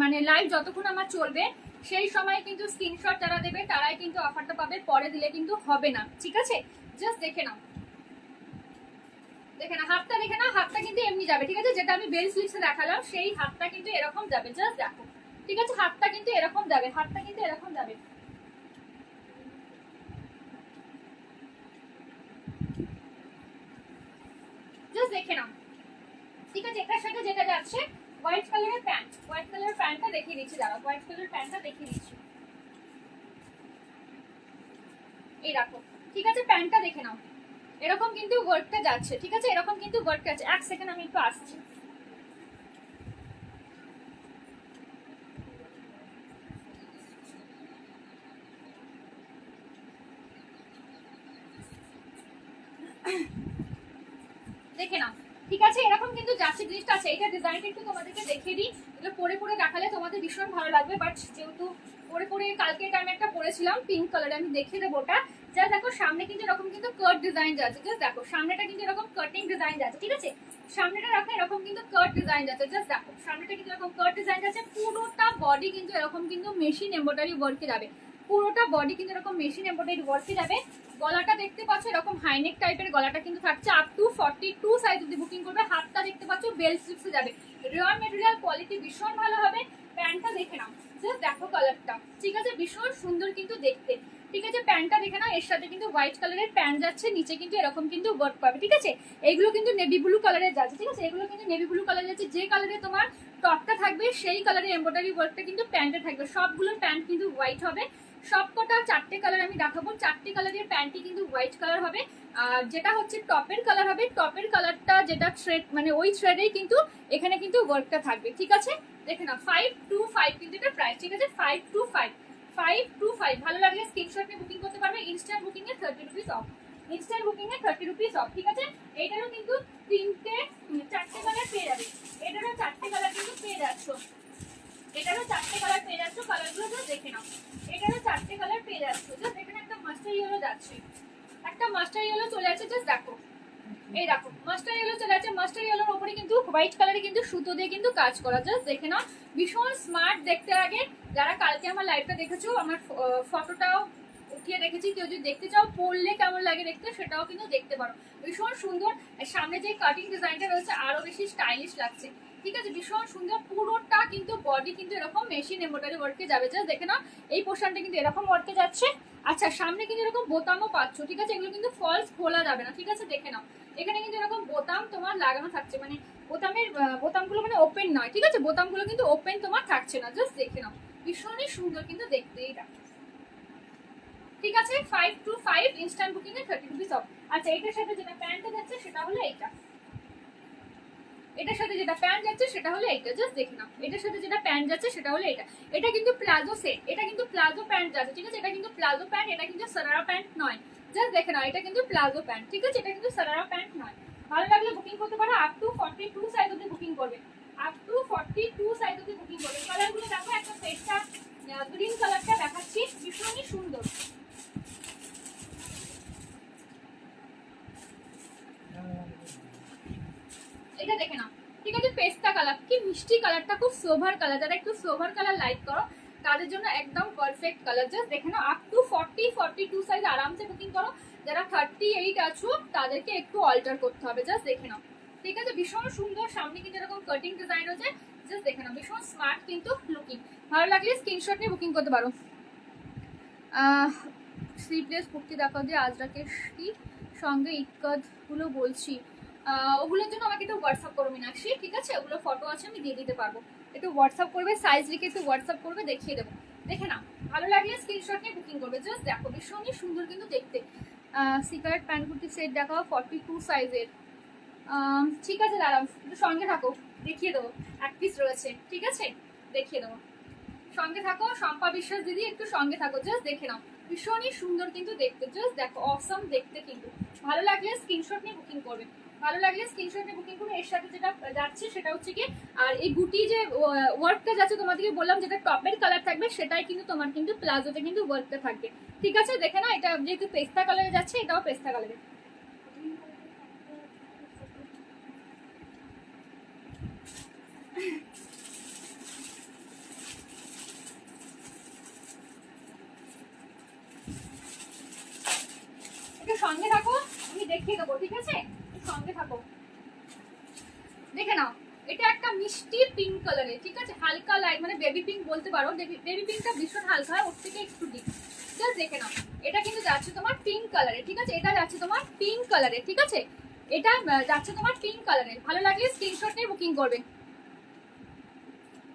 মানে লাইভ যতক্ষণ আমার চলবে সেই সময় কিন্তু স্ক্রিনশট যারা দেবে তারাই কিন্তু অফারটা পাবে, পরে দিলে কিন্তু হবে না, ঠিক আছে? জাস্ট দেখে নাও, দেখে না হাতটা, দেখে না হাতটা কিন্তু এমনি যাবে, ঠিক আছে? যেটা আমি বেল স্লিভসে দেখালাম সেই হাতটা কিন্তু এরকম যাবে, জাস্ট দেখো, ঠিক আছে? হাতটা কিন্তু এরকম যাবে, হাতটা কিন্তু এরকম যাবে। জাস্ট দেখে নাও, ঠিক আছে? এটার সাথে যেটা যাচ্ছে হোয়াইট কালারের প্যান্ট, হোয়াইট কালারের প্যান্টটা দেখিয়ে দিচ্ছি, দাঁড়াও হোয়াইট কালারের প্যান্টটা দেখিয়ে দিচ্ছি। এই রাখো, ঠিক আছে? প্যান্টটা দেখে নাও, এরকম কিন্তু ওয়ার্কটা যাচ্ছে, ঠিক আছে? এরকম কিন্তু ওয়ার্কটা আছে। এক সেকেন্ড আমি একটু আসছি। দেখে নাও, ঠিক আছে? এরকম কিন্তু যাচ্ছে জিনিসটা আছে। এটা ডিজাইনটা একটু তোমাদেরকে দেখিয়ে দিই, এগুলো পরে পরে দেখালে তোমাদের ভীষণ ভালো লাগবে। বাট যেহেতু পরে পরে কালকে এটা আমি একটা পরেছিলাম পিঙ্ক কালারে, আমি দেখিয়ে দেবো ওটা। যা দেখো সামনে কিন্তু এরকম কিন্তু কাট ডিজাইন যাচ্ছে, জাস্ট দেখো সামনেটা কিন্তু এরকম কাটিং ডিজাইন যাচ্ছে, ঠিক আছে? সামনেটা রাখো এরকম কিন্তু কাট ডিজাইন যাচ্ছে, জাস্ট দেখো সামনেটা কিন্তু এরকম কাট ডিজাইন যাচ্ছে। পুরোটা বডি কিন্তু এরকম কিন্তু মেশিন এমব্রয়ডারি ওয়ার্কে যাবে, পুরোটা বডি কিন্তু এরকম মেশিন এমব্রয়ডারি ওয়ার্কে যাবে। গলাটা দেখতে পাচ্ছ এরকম হাইনেক টাইপের গলাটা কিন্তু থাকছে। আপ টু 42 সাইজ অবধি বুকিং করবে। হাতটা দেখতে পাচ্ছ বেল স্লিপসে যাবে, রেয়ার মেটেরিয়াল, কোয়ালিটি ভীষণ ভালো হবে। প্যান্টটা দেখে নাও, জাস্ট দেখো কালারটা, ঠিক আছে? ভীষণ সুন্দর কিন্তু দেখতে, ঠিক আছে? প্যান্টটা দেখে নাও, এর সাথে কিন্তু হোয়াইট কালারের প্যান্ট যাচ্ছে, নিচে কিন্তু এরকম কিন্তু ওয়ার্ক পাবে, ঠিক আছে? এইগুলো কিন্তু নেভি ব্লু কালারের যাচ্ছে, ঠিক আছে? এগুলো কিন্তু নেভি ব্লু কালার যাচ্ছে। যে কালারে তোমার টপটা থাকবে সেই কালারের এমব্রয়ডারি ওয়ার্কটা কিন্তু প্যান্টে থাকবে। সবগুলো প্যান্ট কিন্তু হোয়াইট হবে, সবকটা চারটে কালার আমি দেখাবো। চারটে কালারের প্যান্টই কিন্তু হোয়াইট কালার হবে। আর যেটা হচ্ছে টপের কালার হবে, টপের কালারটা যেটা থ্রেড মানে ওই থ্রেডেই কিন্তু এখানে কিন্তু ওয়ার্কটা থাকবে, ঠিক আছে? দেখে নাও 525 কিন্তু এটা প্রাইস, ঠিক আছে? 525 ভালো লাগলে স্ক্রিনশট নিয়ে বুকিং করতে পারবে। Instant booking A 30 rupees of, instant booking A 30 rupees of, ঠিক আছে? এইটারও কিন্তু চারটে কালার পেয়ে যাবে, এটারও চারটে কালার কিন্তু পেয়ে যাচ্ছ, এটারও চারটে কালার পেয়ে যাচ্ছ। কালারগুলো তো দেখে নাও, এটারও চারটে কালার পেয়ে যাচ্ছ। জাস্ট এখানে একটা মাস্টার ইয়েলো যাচ্ছে, একটা মাস্টার ইয়েলো চলে যাচ্ছে, জাস্ট দেখো এই দেখো মাস্টার ইয়েলো চলে যাচ্ছে। মাস্টার ইয়েলোর উপরে কিন্তু হোয়াইট কালারে কিন্তু সুতো দিয়ে কিন্তু কাজ করা, জাস্ট দেখে নাও ভীষণ স্মার্ট দেখতে লাগে। যারা কালকে আমার লাইভটা দেখেছো, আমার ফটোটাও উঠিয়ে রেখেছি, কেউ যদি দেখতে চাও পরলে কেমন লাগে দেখতে সেটাও কিন্তু দেখতে পারো। ভীষণ সুন্দর, সামনে যে কাটিং ডিজাইনটা রয়েছে আরো বেশি স্টাইলিশ লাগছে, ঠিক আছে? ভীষণ সুন্দর, পুরোটা কিন্তু বডি কিন্তু এরকম মেশিন এমব্রয়ডারি ওয়ার্কে যাবে, জাস্ট দেখে নাও এই পোর্শনটা কিন্তু এরকম ওয়ার্কে যাচ্ছে। আচ্ছা সামনে কিন্তু এরকম বোতামও পাচ্ছ, ঠিক আছে? এগুলো কিন্তু ফলস খোলা যাবে না, ঠিক আছে? দেখে নাও এখানে কিন্তু এরকম বোতাম তোমার লাগানো থাকছে, মানে বোতামের বোতামগুলো মানে ওপেন নয়, ঠিক আছে? বোতামগুলো কিন্তু ওপেন তোমার থাকছে না, জাস্ট দেখে নাও ভীষণই সুন্দর কিন্তু দেখতে, এইটা ঠিক আছে 5 to 5 instant booking A 30 rupees of. আচ্ছা এটার সাথে যেটা প্যান্টটা যাচ্ছে সেটা হলো এইটা, এটার সাথে যেটা প্যান্ট যাচ্ছে সেটা হলো এইটা, জাস্ট দেখে নাও। এটার সাথে যেটা প্যান্ট যাচ্ছে সেটা হলো এটা। এটা কিন্তু প্লাজো সেট, এটা কিন্তু প্লাজো প্যান্ট যাচ্ছে, ঠিক আছে? এটা কিন্তু প্লাজো প্যান্ট, এটা কিন্তু সারারা প্যান্ট নয়, জাস্ট দেখে নাও। এটা কিন্তু প্লাজো প্যান্ট, ঠিক আছে? এটা কিন্তু সারারা প্যান্ট নয়। ভালো লাগলে বুকিং করতে পারো, আপ টু 42 সাইজ অবধি বুকিং করবে, আপ টু 42 সাইজ অবধি বুকিং করবে। কালারগুলো দেখো, একটা সেটটা গ্রিন কালারটা দেখাচ্ছি, ভীষণই সুন্দর। এটা দেখে নাও, ঠিক আছে? পেস্তা কালার, কি মিষ্টি কালারটা, খুব সোভার কালার। যারা একটু সোভার কালার লাইক করো তাদের জন্য একদম পারফেক্ট কালার। জাস্ট দেখে নাও, আপ টু 42 সাইজ আরামসে বুকিং করো। যারা 38 আছো তাদেরকে একটু অল্টার করতে হবে, জাস্ট দেখে নাও, ঠিক আছে? ভীষণ সুন্দর, সামনে কিন্তু এরকম কাটিং ডিজাইন হচ্ছে, জাস্ট দেখে নাও, ভীষণ স্মার্ট কিন্তু লুকিং। ভালো লাগলে স্ক্রিনশট নিয়ে বুকিং করতে পারো। স্লিভলেস কুর্তি দেখো যে আজরাকের সঙ্গে ইক্কাদ গুলো বলছি, ওগুলোর জন্য আমাকে একটু হোয়াটসঅ্যাপ করো মীনাক্ষী, ঠিক আছে? ওগুলো ফটো আছে, আমি দিয়ে দিতে পারবো। একটু হোয়াটসঅ্যাপ করবে, সাইজ লিখে একটু হোয়াটসঅ্যাপ করবে, দেখিয়ে দেবো। দেখে নাও, ভালো লাগলে স্ক্রিনশট নিয়ে বুকিং করবে। জাস্ট দেখো, ভীষণই সুন্দর কিন্তু দেখতে। সিগারেট প্যান্ট কুর্তি সেট দেখাও 42 সাইজের। ঠিক আছে, দাঁড়াও, একটু সঙ্গে থাকো, দেখিয়ে দেবো। এক পিস রয়েছে, ঠিক আছে? দেখিয়ে দেবো, সঙ্গে থাকো। শম্পা বিশ্বাস দিদি, একটু সঙ্গে থাকো, জাস্ট দেখে নাও। ভীষণই সুন্দর কিন্তু দেখতে, জাস্ট দেখো, অসম দেখতে কিন্তু। ভালো লাগলে স্ক্রিনশট নিয়ে বুকিং করবে, ভালো লাগলে স্ক্রিনশট নিয়ে বুকিং করবে। এর সাথে যেটা যাচ্ছে সেটা হচ্ছে কি, আর এই বুটি যে ওয়ার্কটা যাচ্ছে তোমাদেরকে বললাম, যেটা টপের কালার থাকবে সেটাই কিন্তু তোমার কিন্তু প্লাজোতে কিন্তু ওয়ার্কটা থাকবে, ঠিক আছে? দেখে না, এটা যেহেতু পেস্তা কালারে যাচ্ছে, এটাও পেস্তা কালারে। একটু সঙ্গে থাকো, আমি দেখিয়ে দেবো, ঠিক আছে? সঙ্গে থাকো, দেখে নাও। এটা একটা মিষ্টি পিঙ্ক কালারে, ঠিক আছে? হালকা লাইট, মানে বেবি পিঙ্ক বলতে পারো। বেবি পিঙ্কটা ভীষণ হালকা হয়, ওর থেকে একটু ডিপ। জাস্ট দেখে নাও, এটা কিন্তু যাচ্ছে তোমার পিঙ্ক কালারে, ঠিক আছে? এটা যাচ্ছে তোমার পিঙ্ক কালারে, ঠিক আছে? এটা যাচ্ছে তোমার পিঙ্ক কালারে। ভালো লাগলে স্ক্রিনশট নিয়ে বুকিং করবে,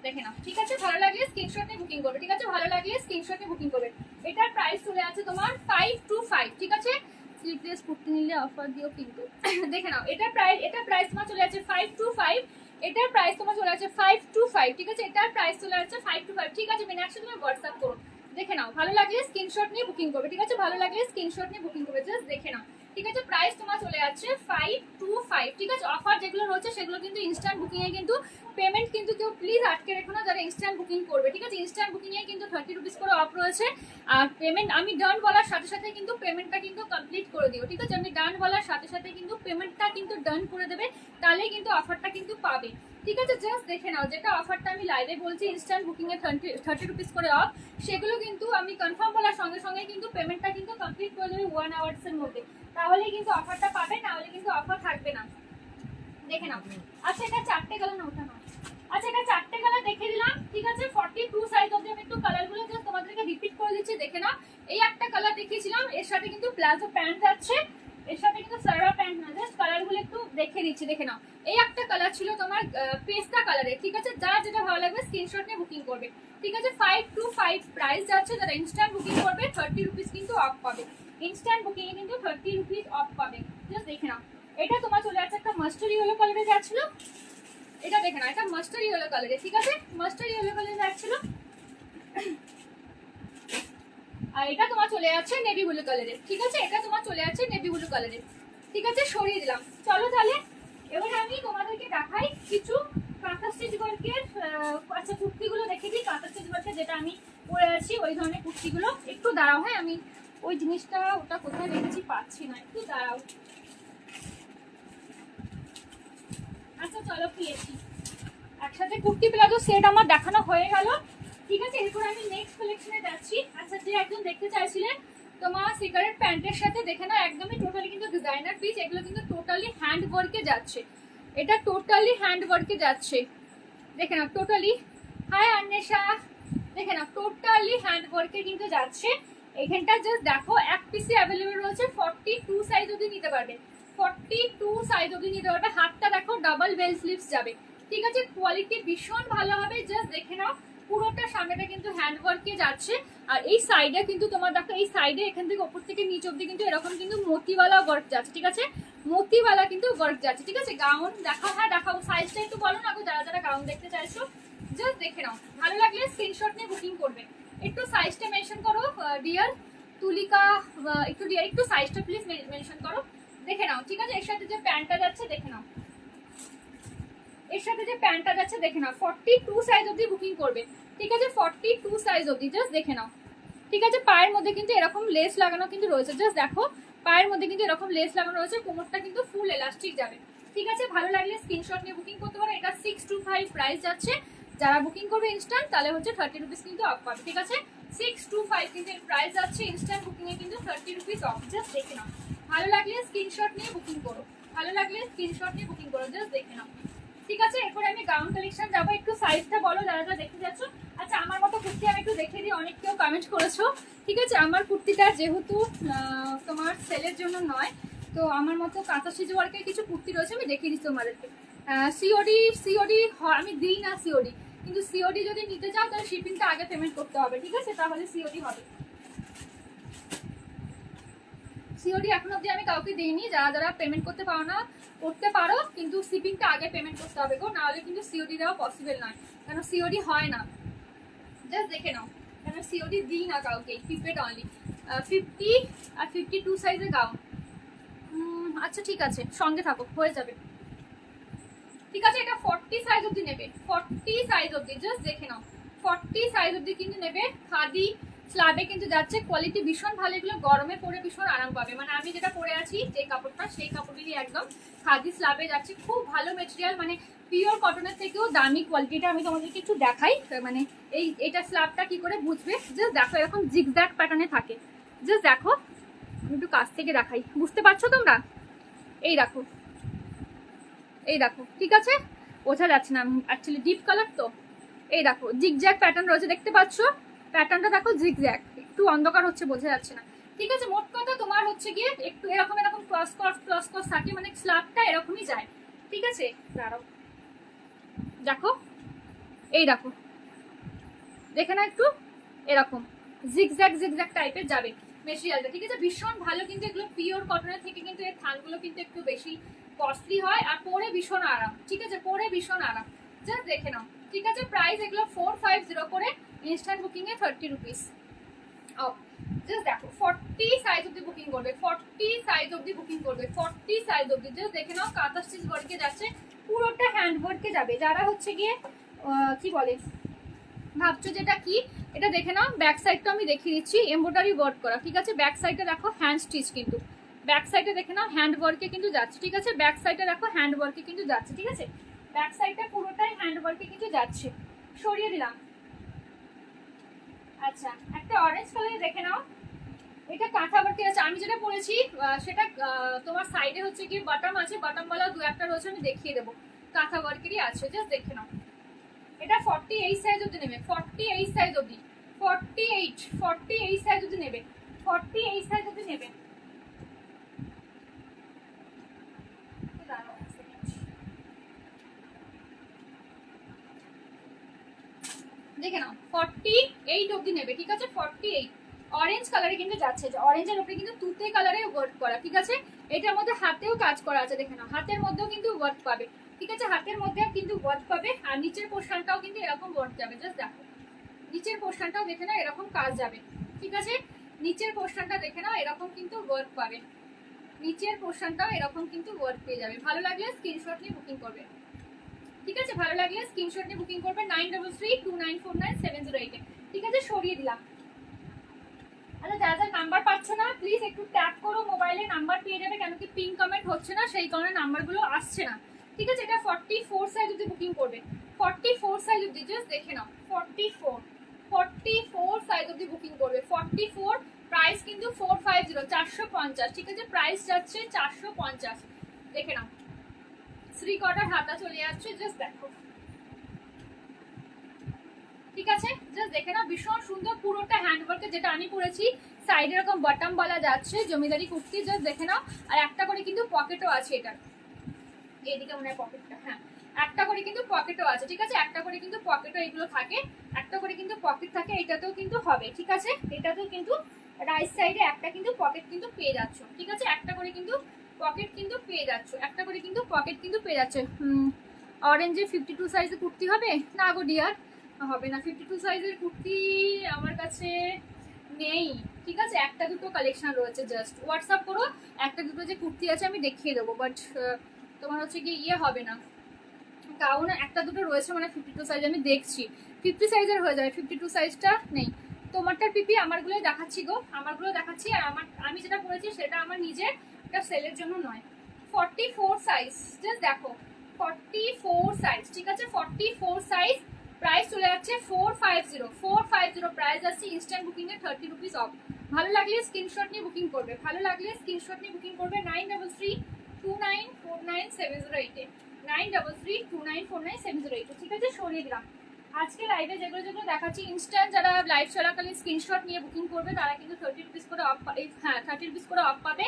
দেখে নাও, ঠিক আছে? ভালো লাগলে স্ক্রিনশট নিয়ে বুকিং করবে, ঠিক আছে? ভালো লাগলে স্ক্রিনশট নিয়ে বুকিং করবে। এটার প্রাইস চলে আছে তোমার 5 to 5, ঠিক আছে? স্লিভলেস কুর্তি নিলে অফার দিও কিন্তু। দেখে নাও, এটার প্রাইস তোমার চলে আছে 5 to 5, এটার প্রাইস তোমার চলে আছে 5 to 5, ঠিক আছে? এটার প্রাইস চলে আছে 5 to 5, ঠিক আছে? মীনাক্ষী তুমি হোয়াটসঅ্যাপ করো, দেখে নাও। ভালো লাগলে স্ক্রিনশট নিয়ে বুকিং করবে, ঠিক আছে? ভালো লাগলে স্ক্রিনশট নিয়ে বুকিং করবে, জাস্ট দেখে নাও, ঠিক আছে? প্রাইস তোমার চলে যাচ্ছে 5 to 5, ঠিক আছে? অফার যেগুলো রয়েছে সেগুলো কিন্তু ইনস্ট্যান্ট বুকিং এ কিন্তু পেমেন্ট কিন্তু কেউ প্লিজ আটকে রেখো না, যারা ইনস্ট্যান্ট বুকিং করবে, ঠিক আছে? ইনস্ট্যান্ট বুকিং এ কিন্তু 30 রুপিস করে অফ রয়েছে। আর পেমেন্ট আমি ডান বলার সাথে সাথে কিন্তু পেমেন্টটা কিন্তু কমপ্লিট করে দিও, ঠিক আছে? আমি ডান বলার সাথে সাথে কিন্তু পেমেন্টটা কিন্তু ডান করে দেবে, তাহলে কিন্তু অফারটা কিন্তু পাবে, ঠিক আছে? জাস্ট দেখে নাও, যেটা অফারটা আমি লাইভে বলছি ইনস্ট্যান্ট বুকিং এ 30 রুপিস করে অফ, সেগুলো কিন্তু আমি কনফার্ম বলার সঙ্গে সঙ্গে কিন্তু পেমেন্টটা কিন্তু কমপ্লিট করে দেবে 1 আওয়ার্স এর মধ্যে, তাহলেই কিন্তু অফারটা পাবে, না হলে কিন্তু অফার থাকবে না। দেখে নাও। আচ্ছা, এটা 4টে কালার না, ওটা নয়। আচ্ছা, এটা 4টে কালার দেখে দিলাম, ঠিক আছে? 42 সাইজ অবধি আমি একটু কালারগুলো জাস্ট তোমাদেরকে রিপিট করে দিচ্ছি, দেখে নাও। এই একটা কালার দেখিয়েছিলাম, এর সাথে কিন্তু প্লাজো প্যান্ট যাচ্ছে, এর সাথে কিন্তু সারা প্যান্ট না, জাস্ট কালারগুলো একটু দেখে দিচ্ছি, দেখে নাও। এই একটা কালার ছিল তোমার পেস্তা কালারে, ঠিক আছে? যার যেটা ভালো লাগবে স্ক্রিনশট নিয়ে বুকিং করবে, ঠিক আছে? 5 to 5 প্রাইস যাচ্ছে, যারা ইনস্ট্যান্ট বুকিং করবে 30 রুপিস কিন্তু অফ পাবে, ইনস্ট্যান্ট বুকিং এ কিন্তু 30 রুপিস অফ পাবে, জাস্ট দেখে নাও। এটা তোমার চলে যাচ্ছে একটা মাস্টার্ড ইয়েলো কালারে যাচ্ছিল, এটা দেখে নাও, এটা মাস্টার্ড ইয়েলো কালারে, ঠিক আছে? মাস্টার্ড ইয়েলো কালারে যাচ্ছিল। আর এটা তোমার চলে যাচ্ছে নেভি ব্লু কালারে, ঠিক আছে? এটা তোমার চলে যাচ্ছে নেভি ব্লু কালারে, ঠিক আছে? সরিয়ে দিলাম। চলো তাহলে এবারে আমি তোমাদেরকে দেখাই কিছু কাঁথা স্টিচ ওয়ার্কের, আচ্ছা কুর্তিগুলো দেখে দিই। কাঁথা স্টিচ ওয়ার্কের যেটা আমি পরে আছি ওই ধরনের কুর্তিগুলো, একটু দাঁড়াও, হ্যাঁ? আমি ওই জিনিসটা ওটা কোথায় রেখেছি পাচ্ছি না, একটু দাঁড়াও। আচ্ছা চলো, পেয়েছি। একসাথে কুর্তি প্লাজো সেট আমার দেখানো হয়ে গেল, ঠিক আছে? এরপর আমি নেক্সট কালেকশনে যাচ্ছি। আচ্ছা, যে একজন দেখতে চাইছিলেন তোমার সিগারেট প্যান্টের সাথে, দেখে না, একদমই টোটালি কিন্তু ডিজাইনার পিস, এগুলো কিন্তু টোটালি হ্যান্ড ওয়ার্কে যাচ্ছে, এটা টোটালি হ্যান্ড ওয়ার্কে যাচ্ছে, দেখে না, টোটালি। হাই অন্বেষা, দেখে না, টোটালি হ্যান্ড ওয়ার্কে কিন্তু যাচ্ছে। এখানটা জাস্ট দেখো, এক পিসে অ্যাভেলেবেল রয়েছে, 42 সাইজ অবধি নিতে পারবে, 42 সাইজ অবধি নিতে পারবে। হাতটা দেখো, ডাবল বেল স্লিভস যাবে, ঠিক আছে? কোয়ালিটি ভীষণ ভালো হবে, জাস্ট দেখে নাও। পুরোটা সামনেটা কিন্তু হ্যান্ড ওয়ার্কে যাচ্ছে। আর এই সাইডে কিন্তু তোমার দেখো, এই সাইডে এখান থেকে ওপর থেকে নিচ অব্দি কিন্তু এরকম কিন্তু মতিওয়ালা ওয়ার্ক যাচ্ছে, ঠিক আছে, মতিওয়ালা কিন্তু ওয়ার্ক যাচ্ছে, ঠিক আছে। গাউন দেখাও, হ্যাঁ দেখাবো, সাইজটা একটু বলো না গো, যারা যারা গাউন দেখতে চাইছো জাস্ট দেখে নাও। ভালো লাগলে স্ক্রিনশট নিয়ে বুকিং করবে। একটু সাইজটা মেনশন করো ডিয়ার তুলিকা, একটু সাইজটা প্লিজ মেনশন করো, দেখে নাও, ঠিক আছে। এর সাথে যে প্যান্টটা যাচ্ছে দেখে নাও, এর সাথে যে প্যান্টটা যাচ্ছে দেখে নাও। 42 সাইজ অবধি বুকিং করবে, ঠিক আছে, 42 সাইজ অবধি জাস্ট দেখে নাও, ঠিক আছে। পায়ের মধ্যে কিন্তু এরকম লেস লাগানো কিন্তু রয়েছে, জাস্ট দেখো পায়ের মধ্যে কিন্তু এরকম লেস লাগানো রয়েছে, কোমরটা কিন্তু ফুল এলাস্টিক যাবে, ঠিক আছে। ভালো লাগলে স্ক্রিনশট নিয়ে বুকিং করতে পারো। এটা 625 প্রাইস যাচ্ছে। যারা বুকিং করবে ইনস্ট্যান্ট তাহলে হচ্ছে 30 রুপিস কিন্তু অফ পাবে, ঠিক আছে। 625 কিন্তু এর প্রাইস যাচ্ছে, ইনস্ট্যান্ট বুকিং এ কিন্তু 30 রুপিস অফ, জাস্ট দেখে নাও। ভালো লাগলে স্ক্রিনশট নিয়ে বুকিং করো, ভালো লাগলে স্ক্রিনশট নিয়ে বুকিং করো, জাস্ট দেখে নাও, ঠিক আছে। এরপরে আমি গাউন কালেকশন যাবো। একটু সাইজটা বলো যারা যারা দেখতে যাচ্ছ। আচ্ছা, আমার মতো কুর্তি আমি একটু দেখে দিই, অনেক কেউ কমেন্ট করেছো, ঠিক আছে। আমার কুর্তিটা যেহেতু তোমার সেলের জন্য নয়, তো আমার মতো কাঁথা স্টিচ ওয়ার্কের কিছু কুর্তি রয়েছে, আমি দেখিয়ে দিচ্ছি তোমাদেরকে। সিওডি আমি দিই না সিওডি, কিন্তু সিওডি যদি নিতে চাও তাহলে শিপিংটা আগে পেমেন্ট করতে হবে, ঠিক আছে, তাহলে সিওডি হবে। সিওডি এখন অবধি আমি কাউকে দিইনি, যারা যারা পেমেন্ট করতে পারো না করতে পারো, কিন্তু শিপিংটা আগে পেমেন্ট করতে হবে গো, নাহলে কিন্তু সিওডি দেওয়া পসিবল নয়, কেন সিওডি হয় না, জাস্ট দেখে নাও, কেন সিওডি দিই না কাউকে, প্রিপেড অনলি। 50 আর 52 সাইজের গাউন। আচ্ছা ঠিক আছে, সঙ্গে থাকো, হয়ে যাবে, ঠিক আছে। এটা 40 সাইজ অবধি নেবে, 40 সাইজ অবধি, জাস্ট দেখে নাও, 40 সাইজ অবধি কিন্তু নেবে। খাদি স্ল্যাবে কিন্তু যাচ্ছে, কোয়ালিটি ভীষণ ভালো, এগুলো গরমে পরে ভীষণ আরাম পাবে। মানে আমি যেটা পরে আছি যে কাপড়টা, সেই কাপড়েরই একদম খাদি স্ল্যাবে যাচ্ছে, খুব ভালো মেটেরিয়াল, মানে পিওর কটনের থেকেও দামি কোয়ালিটিটা। আমি তোমাদেরকে একটু দেখাই, মানে এইটা স্ল্যাবটা কি করে বুঝবে, জাস্ট দেখো এরকম জিগজ্যাগ প্যাটার্নে থাকে, জাস্ট দেখো, আমি একটু কাছ থেকে দেখাই, বুঝতে পারছো তোমরা, এই দেখো, এই দেখো, ঠিক আছে, বোঝা যাচ্ছে না অ্যাকচুয়ালি ডিপ কালার তো, এই দেখো জিগজ্যাগ প্যাটার্ন রয়েছে, দেখতে পাচ্ছ প্যাটার্নটা, দেখো জিগজ্যাগ, একটু অন্ধকার হচ্ছে বোঝা যাচ্ছে না, ঠিক আছে। মোট কথা তোমার হচ্ছে গিয়ে একটু এরকম এরকম ক্রস ক্রস থাকে, মানে স্ল্যাবটা এরকমই যায়, ঠিক আছে। দাঁড়াও, দেখো, এই দেখো, দেখে না একটু এরকম জিগজ্যাগ টাইপের যাবে মেটেরিয়ালটা, ঠিক আছে, ভীষণ ভালো। কিন্তু এগুলো পিওর কটনের থেকে কিন্তু এর থানগুলো কিন্তু একটু বেশি কস্টলি হয়, আর পরে ভীষণ আরাম, ঠিক আছে, পরে ভীষণ আরাম, জাস্ট দেখে নাও, ঠিক আছে। প্রাইস এগুলো 450 করে, instant booking A 30 rupees of, just দেখো 40 সাইজ অবধি বুকিং করবে, 40 সাইজ অবধি বুকিং করবে, 40 সাইজ অবধি, জাস্ট দেখে নাও। কাঁথা স্টিচ ওয়ার্কে যাচ্ছে, পুরোটা হ্যান্ড ওয়ার্কে যাবে। যারা হচ্ছে গিয়ে কি বলে ভাবছো যেটা কি, এটা দেখে নাও। ব্যাক সাইডটা আমি দেখিয়ে দিচ্ছি, এমব্রয়ডারি ওয়ার্ক করা, ঠিক আছে। ব্যাক সাইডটা দেখো হ্যান্ড স্টিচ, কিন্তু ব্যাক সাইডে দেখে নাও হ্যান্ড ওয়ার্কে কিন্তু যাচ্ছে, ঠিক আছে। ব্যাক সাইডটা দেখো হ্যান্ড ওয়ার্কে কিন্তু যাচ্ছে, ঠিক আছে, ব্যাক সাইডটা পুরোটাই হ্যান্ড ওয়ার্কে কিন্তু যাচ্ছে। সরিয়ে দিলাম। আচ্ছা, একটা অরেঞ্জ কালারে দেখে নাও, এটা কাঁথা ওয়ার্কে আছে। আমি যেটা পরেছি সেটা তোমার সাইডে হচ্ছে কি বাটাম আছে, বাটামওয়ালা দু একটা রয়েছে, আমি দেখিয়ে দেবো, কাঁথা ওয়ার্কেরই আছে, জাস্ট দেখে নাও। এটা 48 সাইজ অবধি নেবে, 48 সাইজ অবধি, 48 সাইজ অবধি নেবে, 48 সাইজ অবধি নেবে। দেখে নাও 48 অবধি নেবে, ঠিক আছে, 48। অরেঞ্জ কালারে কিন্তু যাচ্ছে, অরেঞ্জের উপরে কিন্তু তুতে কালারে ওয়ার্ক করা, ঠিক আছে। এটার মধ্যে হাতেও কাজ করা আছে, দেখে নাও, হাতের মধ্যেও কিন্তু ওয়ার্ক পাবে, ঠিক আছে, হাতের মধ্যে কিন্তু ওয়ার্ক পাবে। আর নিচের পোর্শনটাও কিন্তু এরকম ওয়ার্ক যাবে, জাস্ট দেখো নিচের পোর্শনটাও দেখে নাও এরকম কাজ যাবে, ঠিক আছে। নিচের পোর্শনটা দেখে নাও এরকম কিন্তু ওয়ার্ক পাবে, নিচের পোর্শনটাও এরকম কিন্তু ওয়ার্ক পেয়ে যাবে। ভালো লাগলে স্ক্রিনশট নিয়ে বুকিং করবে, ঠিক আছে, ভালো লাগলে স্ক্রিনশট নিয়ে বুকিং করবে 9332949708 এ, ঠিক আছে। সরিয়ে দিলাম। আচ্ছা, যারা যারা নাম্বার পাচ্ছ না প্লিজ একটু ট্যাপ করো, মোবাইলে নাম্বার পেয়ে যাবে, কেন কি পিন কমেন্ট হচ্ছে না, সেই কারণে নাম্বারগুলো আসছে না, ঠিক আছে। এটা 44 সাইজ অবধি বুকিং করবে, 44 সাইজ অবধি, জাস্ট দেখে নাও, 44 সাইজ অবধি বুকিং করবে, 44। প্রাইস কিন্তু 450, 450, ঠিক আছে, প্রাইস যাচ্ছে 450, দেখে নাও। থ্রি কোয়ার্টার হাতা চলে যাচ্ছে, জাস্ট দেখো, ঠিক আছে, জাস্ট দেখে নাও, ভীষণ সুন্দর, পুরোটা হ্যান্ড ওয়ার্কে, যেটা আমি পরেছি সাইডে এরকম বটম বলা যাচ্ছে, জমিদারি কুর্তি, জাস্ট দেখে নাও। আর একটা করে কিন্তু পকেটও আছে এটার, এইদিকে মনে হয় পকেটটা, হ্যাঁ একটা করে কিন্তু পকেটও আছে, ঠিক আছে, একটা করে কিন্তু পকেটও এগুলো থাকে, একটা করে কিন্তু পকেট থাকে, এটাতেও কিন্তু হবে, ঠিক আছে, এটাতেও কিন্তু রাইট সাইডে একটা কিন্তু পকেট কিন্তু পেয়ে যাচ্ছ, ঠিক আছে, একটা করে কিন্তু পকেট কিন্তু পেয়ে যাচ্ছ, একটা করে কিন্তু পকেট কিন্তু পেয়ে যাচ্ছে। অরেঞ্জে 52 সাইজের কুর্তি হবে না গো ডিয়ার, হবে না, 52 সাইজের কুর্তি আমার কাছে নেই, ঠিক আছে, একটা দুটো কালেকশন রয়েছে, জাস্ট হোয়াটসঅ্যাপ করো, একটা দুটো যে কুর্তি আছে আমি দেখিয়ে দেবো, বাট তোমার হচ্ছে কি ইয়ে হবে না, কারণ একটা দুটো রয়েছে মানে 52 সাইজ আমি দেখছি, 50 সাইজের হয়ে যাবে, 52 সাইজটা নেই। তোমারটার পিপি আমারগুলো দেখাচ্ছি গো, আমারগুলো দেখাচ্ছি, আর আমি যেটা পরেছি সেটা আমার নিজের, এটা সেলের জন্য নয়। 44 সাইজ, জাস্ট দেখো 44 সাইজ, ঠিক আছে, 44 সাইজ, প্রাইস চলে যাচ্ছে 450 প্রাইস আছে, instant booking A 30 rupees of. ভালো লাগলে স্ক্রিনশট নিয়ে বুকিং করবে, ভালো লাগলে স্ক্রিনশট নিয়ে বুকিং করবে 9332949708 9332949708, ঠিক আছে, সরিয়ে দিলাম। আজকে লাইভে যেগুলো যেগুলো দেখাচ্ছি ইনস্ট্যান্ট, যারা লাইভ চলাকালীন স্ক্রিনশট নিয়ে বুকিং করবে তারা কিন্তু 30 রুপিস করে অফ, হ্যাঁ 30 রুপিস করে অফ পাবে।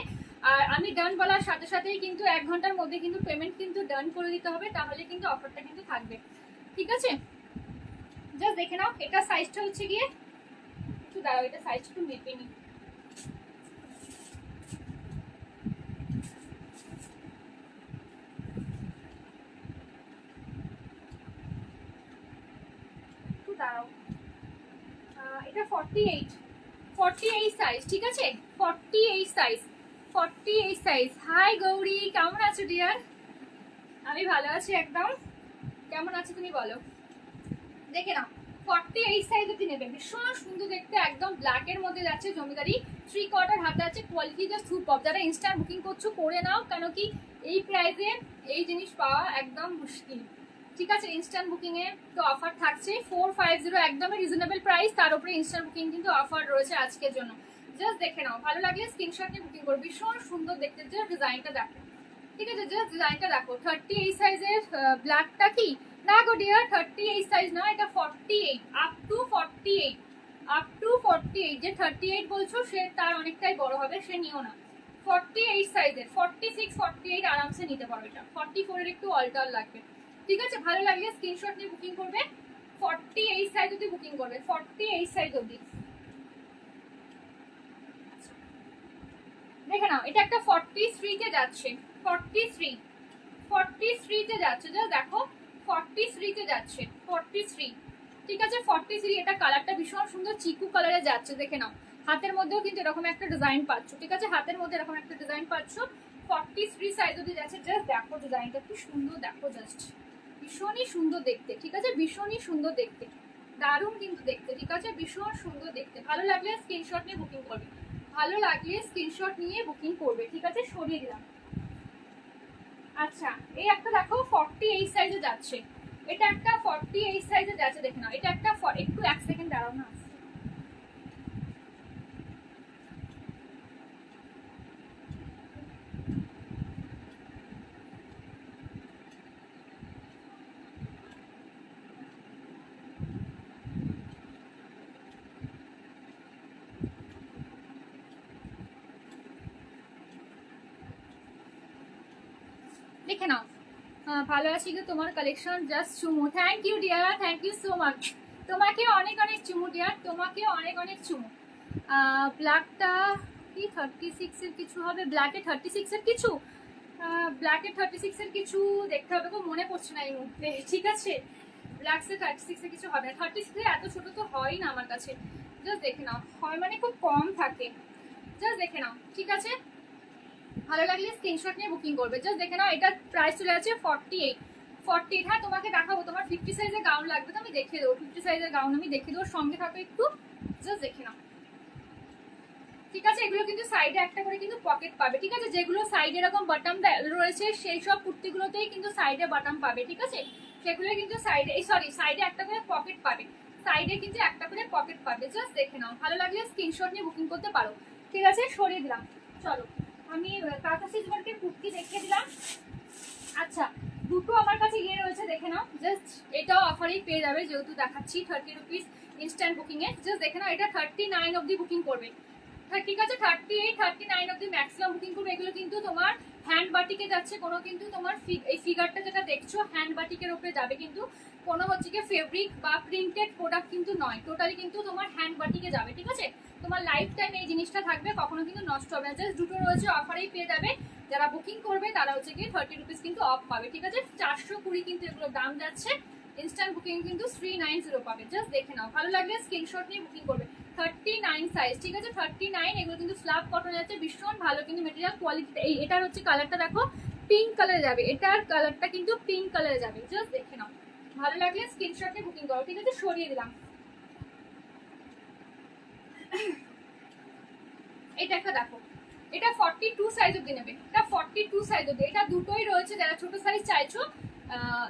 আর আমি ডান বলার সাথে সাথেই কিন্তু 1 ঘন্টার মধ্যে কিন্তু পেমেন্ট কিন্তু ডান করে দিতে হবে, তাহলে কিন্তু অফারটা কিন্তু থাকবে, ঠিক আছে। জাস্ট দেখে নাও, এটা সাইজটা হচ্ছে গিয়ে, একটু দাঁড়াও, এটা সাইজটা একটু মেপে নিই, একটু দাঁড়াও, এটা 48 সাইজ, ঠিক আছে, 48 সাইজ, 48 সাইজ। হাই গৌরী, কেমন আছো ডিয়ার? আমি ভালো আছি একদম, কেমন আছো তুমি বলো? দেখে নাও 48 সাইজ অব্দি নেবে, ভীষণ সুন্দর দেখতে, একদম ব্ল্যাক এর মধ্যে যাচ্ছে, জমিদারি 3/4 হাতে আছে, কোয়ালিটি জাস্ট সুপার। যারা ইনস্ট্যান্ট বুকিং করছো করে নাও, কেন কি এই প্রাইসে এই জিনিস পাওয়া একদম মুশকিল, ঠিক আছে, ইনস্ট্যান্ট বুকিং এ তো অফার থাকছে 450, একদমই রিজনেবল প্রাইস, তার উপরে ইনস্ট্যান্ট বুকিং কিন্তু অফার রয়েছে আজকের জন্য। জাস্ট দেখে নাও, ভালো লাগলে স্ক্রিনশট নিয়ে বুকিং করো, ভীষণ সুন্দর দেখতে, জাস্ট ডিজাইনটা দেখো, ঠিক আছে, জাস্ট ডিজাইনটা দেখো। 38 সাইজের ব্ল্যাকটা কি না গো ডিয়ার, 38 সাইজ না, এটা 48, আপ টু 48, আপ টু 48, যে 38 বলছো সে তার অনেকটাই বড় হবে, সে নিও না। 48 সাইজের, 46 48 আরামসে নিতে পারো, এটা 44 এর একটু অল্টার লাগবে, ঠিক আছে, ভালো লাগলে স্ক্রিনশট নিয়ে বুকিং করবে, 48 সাইজ অব্দি বুকিং করবে, 48 সাইজ অব্দি। দেখে নাও, এটা একটা 43 তে যাচ্ছে, 43 তে যাচ্ছে, যা দেখো 43 তে যাচ্ছে, 43, ঠিক আছে, 43, এটা কালারটা ভীষণ সুন্দর চিকু কালারে যাচ্ছে, দেখে নাও, হাতের মধ্যেও কিন্তু এরকম একটা ডিজাইন পাচ্ছ, ঠিক আছে, হাতের মধ্যে এরকম একটা ডিজাইন পাচ্ছ, 43 সাইজ অব্দি যাচ্ছে, জাস্ট দেখো ডিজাইনটা কি সুন্দর, দেখো জাস্ট ভীষণই সুন্দর দেখতে, ঠিক আছে, ভীষণই সুন্দর দেখতে, দারুণ কিন্তু দেখতে, ঠিক আছে, ভীষণ সুন্দর দেখতে। ভালো লাগলে স্ক্রিনশট নিয়ে বুকিং করবে, ভালো লাগলে স্ক্রিনশট নিয়ে বুকিং করবে, ঠিক আছে, সরিয়ে দিলাম। আচ্ছা, এই একটা দেখো 48 সাইজে যাচ্ছে, এটা একটা 48 সাইজে যাচ্ছে, দেখে নাও, এটা একটা একটু 1 সেকেন্ড দাঁড়াও না, দেখে নাও, ভালো আছি গো, তোমার কালেকশন জাস্ট চুমু, thank you dear, thank you so much, তোমাকে অনেক অনেক চুমু ডিয়ার, তোমাকে অনেক অনেক চুমু। ব্ল্যাকটা কি 36 এর কিছু হবে, ব্ল্যাকে 36 এর কিছু, ব্ল্যাকে 36 এর কিছু দেখতে হবে গো, মনে পড়ছে না এই মুহূর্তে, ঠিক আছে, ব্ল্যাকসে 36 এর কিছু হবে না, 36 এত ছোট তো হয় না আমার কাছে, জাস্ট দেখে নাও, হয় মানে খুব কম থাকে, জাস্ট দেখে নাও, ঠিক আছে, ভালো লাগলে স্ক্রিনশট নিয়ে বুকিং করবে, জাস্ট দেখে নাও, এটা প্রাইস চলে আছে 48, হ্যাঁ তোমাকে দেখাবো, তোমার 50 সাইজের গাউন লাগবে তো আমি দেখিয়ে দেবো, 50 সাইজের গাউন আমি দেখিয়ে দেবো, সঙ্গে থাকো একটু, জাস্ট দেখে নাও, ঠিক আছে, এগুলো কিন্তু সাইডে একটা করে কিন্তু পকেট পাবে, ঠিক আছে, যেগুলো সাইডে এরকম বাটন রয়েছে সেই সব কুর্তিগুলোতেই কিন্তু সাইডে বাটন পাবে, ঠিক আছে, সেগুলো কিন্তু সাইডে, সরি সাইডে একটা করে পকেট পাবে, সাইডে কিন্তু একটা করে পকেট পাবে, জাস্ট দেখে নাও, ভালো লাগলে স্ক্রিনশট নিয়ে বুকিং করতে পারো, ঠিক আছে, সরিয়ে দিলাম। চলো আমি কাঁথা স্টিচ ওয়ার্কের কুর্তি দেখিয়ে দিলাম। আচ্ছা, দুটো আমার কাছে ইয়ে রয়েছে, দেখে নাও, জাস্ট এটাও অফারেই পেয়ে যাবে, যেহেতু দেখাচ্ছি 30 রুপিস ইনস্ট্যান্ট বুকিং এ, জাস্ট দেখে নাও, এটা 39 অব্দি বুকিং করবে, ঠিক আছে, 38 39 অব্দি ম্যাক্সিমাম বুকিং করবে, এগুলো কিন্তু তোমার হ্যান্ড বাটিকে যাচ্ছে, কোনো কিন্তু তোমার এই ফিগারটা যেটা দেখছো হ্যান্ড বাটিকের উপরে যাবে, কিন্তু কোনো হচ্ছে কি ফেব্রিক বা প্রিন্টেড প্রোডাক্ট কিন্তু নয়, টোটালি কিন্তু তোমার হ্যান্ড বাটিকে যাবে। ঠিক আছে, তোমার লাইফ টাইম এই জিনিসটা থাকবে, কখনো কিন্তু নষ্ট হবে না। জাস্ট দুটো রয়েছে, অফারেই পেয়ে যাবে। যারা বুকিং করবে তারা হচ্ছে কি 30 রুপিস কিন্তু অফ পাবে। ঠিক আছে, 420 কিন্তু এগুলো দাম যাচ্ছে। ইনস্ট্যান্ট বুকিং কিন্তু 390 পাবে। জাস্ট দেখে নাও, ভালো লাগলে স্ক্রিনশট নিয়ে বুকিং করবে। 39 সাইজ, ঠিক আছে 39। এগুলো কিন্তু স্ল্যাব কটন যাচ্ছে, ভীষণ ভালো কিন্তু মেটেরিয়াল কোয়ালিটি। এটার হচ্ছে কালারটা দেখো পিঙ্ক কালারে যাবে, এটার কালারটা কিন্তু পিঙ্ক কালারে যাবে। জাস্ট দেখে নাও, ভালো লাগলে স্ক্রিনশট নিয়ে বুকিং করো। ঠিক আছে, সরিয়ে দিলাম। এটা একটা দেখো, এটা 42 সাইজ অব্দি নেবে, এটা 42 সাইজ অব্দি, এটা দুটোই রয়েছে। যারা ছোট সাইজ চাইছো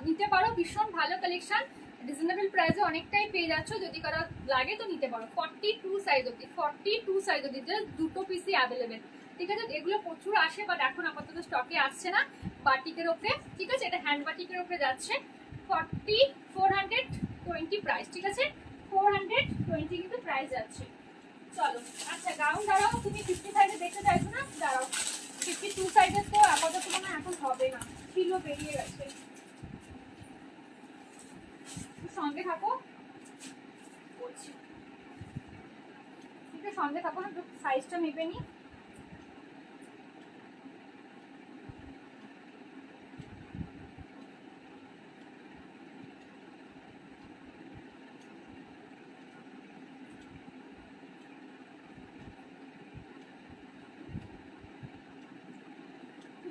নিতে পারো, ভীষণ ভালো কালেকশন, রিজনেবল প্রাইসে অনেকটাই পেয়ে যাচ্ছ। যদি কারো লাগে তো নিতে পারো। 42 সাইজ অব্দি, 42 সাইজ অব্দি, জাস্ট দুটো পিসই অ্যাভেলেবেল। ঠিক আছে, এগুলো প্রচুর আসে, বাট এখন আপাতত স্টকে আসছে না বাটিকের ওপরে। ঠিক আছে, এটা হ্যান্ড বাটিকের ওপরে যাচ্ছে। 420 প্রাইস। ঠিক আছে, 420 কিন্তু প্রাইস যাচ্ছে। চলো, আচ্ছা গাউন দাঁড়াও, তুমি 50 সাইডে দেখতে চাইছো না, দাঁড়াও। 52 সাইডে তো আপাতত মনে এখন হবে না, কিলো বেরিয়ে গেছে। সঙ্গে থাকো, বলছি একটু সঙ্গে থাকো না, একটু সাইজটা মেপে নি।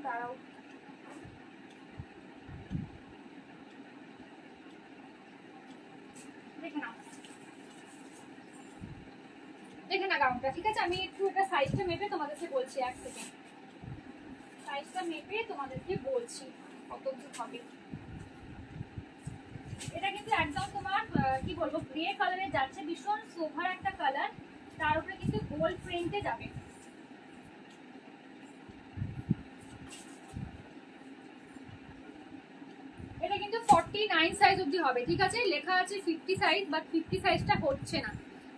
দাঁড়াও, দেখে নাও, দেখে না গাউনটা। ঠিক আছে, আমি একটু এটা সাইজটা মেপে তোমাদেরকে বলছি, এক সেকেন্ড সাইজটা মেপে তোমাদেরকে বলছি কত কি হবে। এটা কিন্তু একদম তোমার কি বলবো গ্রে কালারে যাচ্ছে, ভীষণ সোভার একটা কালার, তার উপরে কিন্তু গোল্ড প্রিন্টে যাবে। এটা কিন্তু 49 সাইজ অবধি হবে। ঠিক আছে, লেখা আছে 50 সাইজ, বাট 50 সাইজটা হচ্ছে না।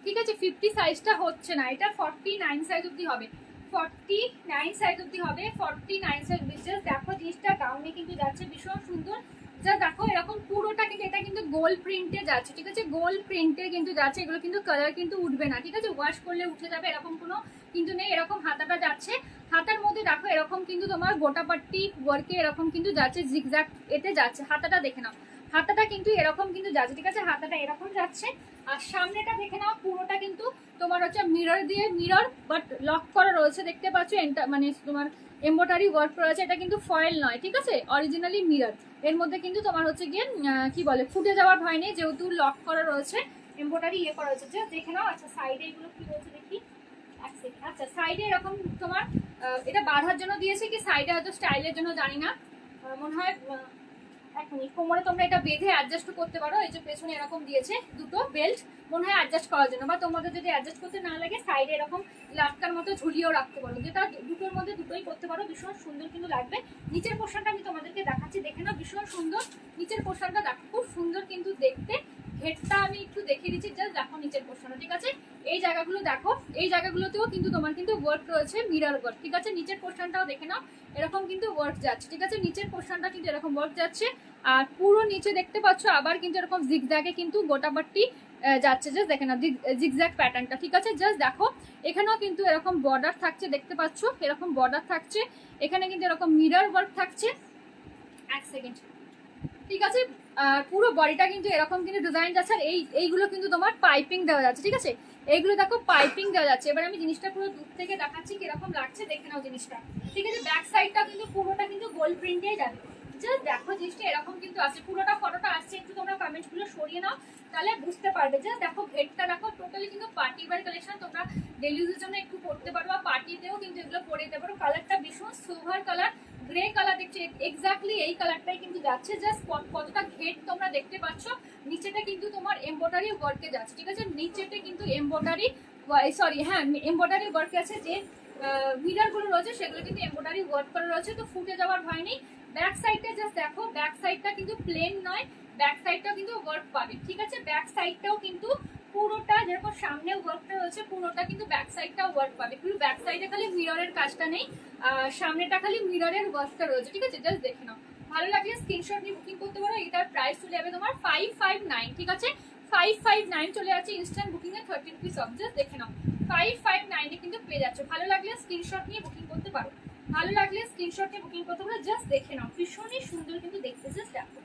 ঠিক আছে, 50 সাইজটা হচ্ছে না, এটা 49 সাইজ অবধি হবে। 49 সাইজ অবধি হবে, 49 সাইজ অবধি। জাস্ট দেখো জিনিসটা গাউনে কিন্তু যাচ্ছে, ভীষণ সুন্দর। যা দেখো এরকম পুরোটা কিন্তু, এটা কিন্তু গোল্ড প্রিন্টে যাচ্ছে। ঠিক আছে, গোল্ড প্রিন্টে কিন্তু যাচ্ছে, এগুলো কিন্তু কালার কিন্তু উঠবে না। ঠিক আছে, ওয়াশ করলে উঠে যাবে এরকম কোনো কিন্তু নেই। এরকম হাতাটা যাচ্ছে, হাতার মধ্যে দেখো এরকম কিন্তু তোমার গোটাপাট্টি ওয়ার্কে এরকম কিন্তু যাচ্ছে, জিগজ্যাগ এতে যাচ্ছে। হাতাটা দেখে নাও, হাতাটা কিন্তু এরকম কিন্তু যাচ্ছে। ঠিক আছে, হাতাটা এরকম যাচ্ছে। আর সামনেটা দেখে নাও, পুরোটা কিন্তু তোমার হচ্ছে মিরর দিয়ে, মিরর বাট লক করা রয়েছে, দেখতে পাচ্ছ। মানে তোমার এমব্রয়ডারি ওয়ার্ক রয়েছে, এটা কিন্তু ফয়েল নয়। ঠিক আছে, অরিজিনালি মিরর। এর মধ্যে কিন্তু তোমার হচ্ছে গিয়ে কি বলে ফুটে যাওয়ার ভয় নেই, যেহেতু লক করা রয়েছে, এমব্রয়ডারি ইয়ে করা রয়েছে। দেখে নাও। আচ্ছা সাইডে এগুলো কি রয়েছে দেখি। আচ্ছা সাইডে এরকম তোমার এটা বাঁধার জন্য দিয়েছে, কি সাইডে হয়তো স্টাইলের জন্য জানি না, মনে হয়। এক মিনিট, কোমরে তোমরা এটা বেঁধে অ্যাডজাস্ট করতে পারো। এই যে পেছনে এরকম দিয়েছে দুটো বেল্ট, মনে হয় অ্যাডজাস্ট করার জন্য, বা তোমাদের যদি অ্যাডজাস্ট করতে না লাগে সাইডে এরকম লাটকার মতো ঝুলিয়েও রাখতে পারো, যেটা দুটোর মধ্যে দুটোই করতে পারো। ভীষণ সুন্দর কিন্তু লাগবে। নিচের পোর্শনটা আমি তোমাদেরকে দেখাচ্ছি, দেখে নাও, ভীষণ সুন্দর। নিচের পোর্শনটা দেখো, খুব সুন্দর কিন্তু দেখতে। ঘেরটা আমি একটু দেখিয়ে দিচ্ছি, জাস্ট দেখো নিচের পোর্শনটা। ঠিক আছে, এই জায়গাগুলো দেখো, এই জায়গাগুলোতেও কিন্তু তোমার কিন্তু ওয়ার্ক রয়েছে, মিরর ওয়ার্ক। ঠিক আছে, নিচের পোর্শনটাও দেখে নাও, এরকম কিন্তু ওয়ার্ক যাচ্ছে। ঠিক আছে, নিচের পোর্শনটা কিন্তু এরকম ওয়ার্ক যাচ্ছে। আর পুরো নিচে দেখতে পাচ্ছ আবার কিন্তু এরকম জিগজ্যাগে কিন্তু গোটাবাট্টি যাচ্ছে। জাস্ট দেখে না জিগজ্যাগ প্যাটার্নটা। ঠিক আছে, জাস্ট দেখো এখানেও কিন্তু এরকম বর্ডার থাকছে, দেখতে পাচ্ছ এরকম বর্ডার থাকছে। এখানে কিন্তু এরকম মিরর ওয়ার্ক থাকছে। এক সেকেন্ড। ঠিক আছে, পুরো বডিটা কিন্তু এরকম কিন্তু ডিজাইন যাচ্ছে। আর এইগুলো কিন্তু তোমার পাইপিং দেওয়া যাচ্ছে। ঠিক আছে, এইগুলো দেখো পাইপিং দেওয়া যাচ্ছে। এবার আমি জিনিসটা পুরো দূর থেকে দেখাচ্ছি কিরকম লাগছে, দেখে নাও জিনিসটা। ঠিক আছে, ব্যাক সাইডটা কিন্তু পুরোটা কিন্তু গোল্ড প্রিন্টেই যাবে। জাস্ট দেখো জিনিসটা এরকম কিন্তু আছে, পুরোটা ফটোটা আসছে, একটু তোমরা কমেন্টসগুলো সরিয়ে নাও, তাহলে বুঝতে পারবে। জাস্ট দেখো ঘেরটা দেখো, টোটালি কিন্তু পার্টি ওয়্যার কালেকশন। তোমরা ডেলি ইউজের জন্য একটু পড়তে পারো, বা পার্টিতেও কিন্তু এগুলো পরে দিতে পারো। কালারটা ভীষণ সিলভার কালার, গ্রে কালার দেখছি, এক্স্যাক্টলি এই কালারটাই কিন্তু যাচ্ছে। জাস্ট কতটা ঘের তোমরা দেখতে পাচ্ছ। নিচেটা কিন্তু তোমার এমব্রয়ডারি ওয়ার্কে যাচ্ছে। ঠিক আছে, নিচেটা কিন্তু এমব্রয়ডারি, সরি হ্যাঁ এমব্রয়ডারি ওয়ার্কে আছে। যে মিরর গুলো রয়েছে সেগুলো কিন্তু এমব্রয়ডারি ওয়ার্ক করা রয়েছে, তো ফুটে যাওয়ার ভয় নেই। ব্যাক সাইডটা জাস্ট দেখো, ব্যাক সাইডটা কিন্তু প্লেন নয়, ব্যাক সাইডটাও কিন্তু ওয়ার্ক পাবে। ঠিক আছে, ব্যাক সাইডটাও কিন্তু পুরোটা যেরকম সামনে ওয়ার্কটা রয়েছে পুরোটা কিন্তু ব্যাক সাইডটা ওয়ার্ক পাবে, কিন্তু ব্যাক সাইডে খালি মিররের কাজটা নেই, সামনেটা খালি মিররের ওয়ার্কটা রয়েছে, ঠিক আছে? জাস্ট দেখে নাও, ভালো লাগলে স্ক্রিনশট নিয়ে বুকিং করতে পারো। এটার প্রাইস চলে যাবে তোমার 559, ঠিক আছে? 559 চলে যাচ্ছে instant booking A 30 rupees of. Just দেখে নাও 559 এ কিন্তু পেয়ে যাচ্ছে। ভালো লাগলে স্ক্রিনশট নিয়ে বুকিং করতে পারো, ভালো লাগলে স্ক্রিনশট নিয়ে বুকিং করতে পারো। জাস্ট দেখে নাও, ভীষণই সুন্দর কিন্তু দেখতে, জাস্ট দেখো,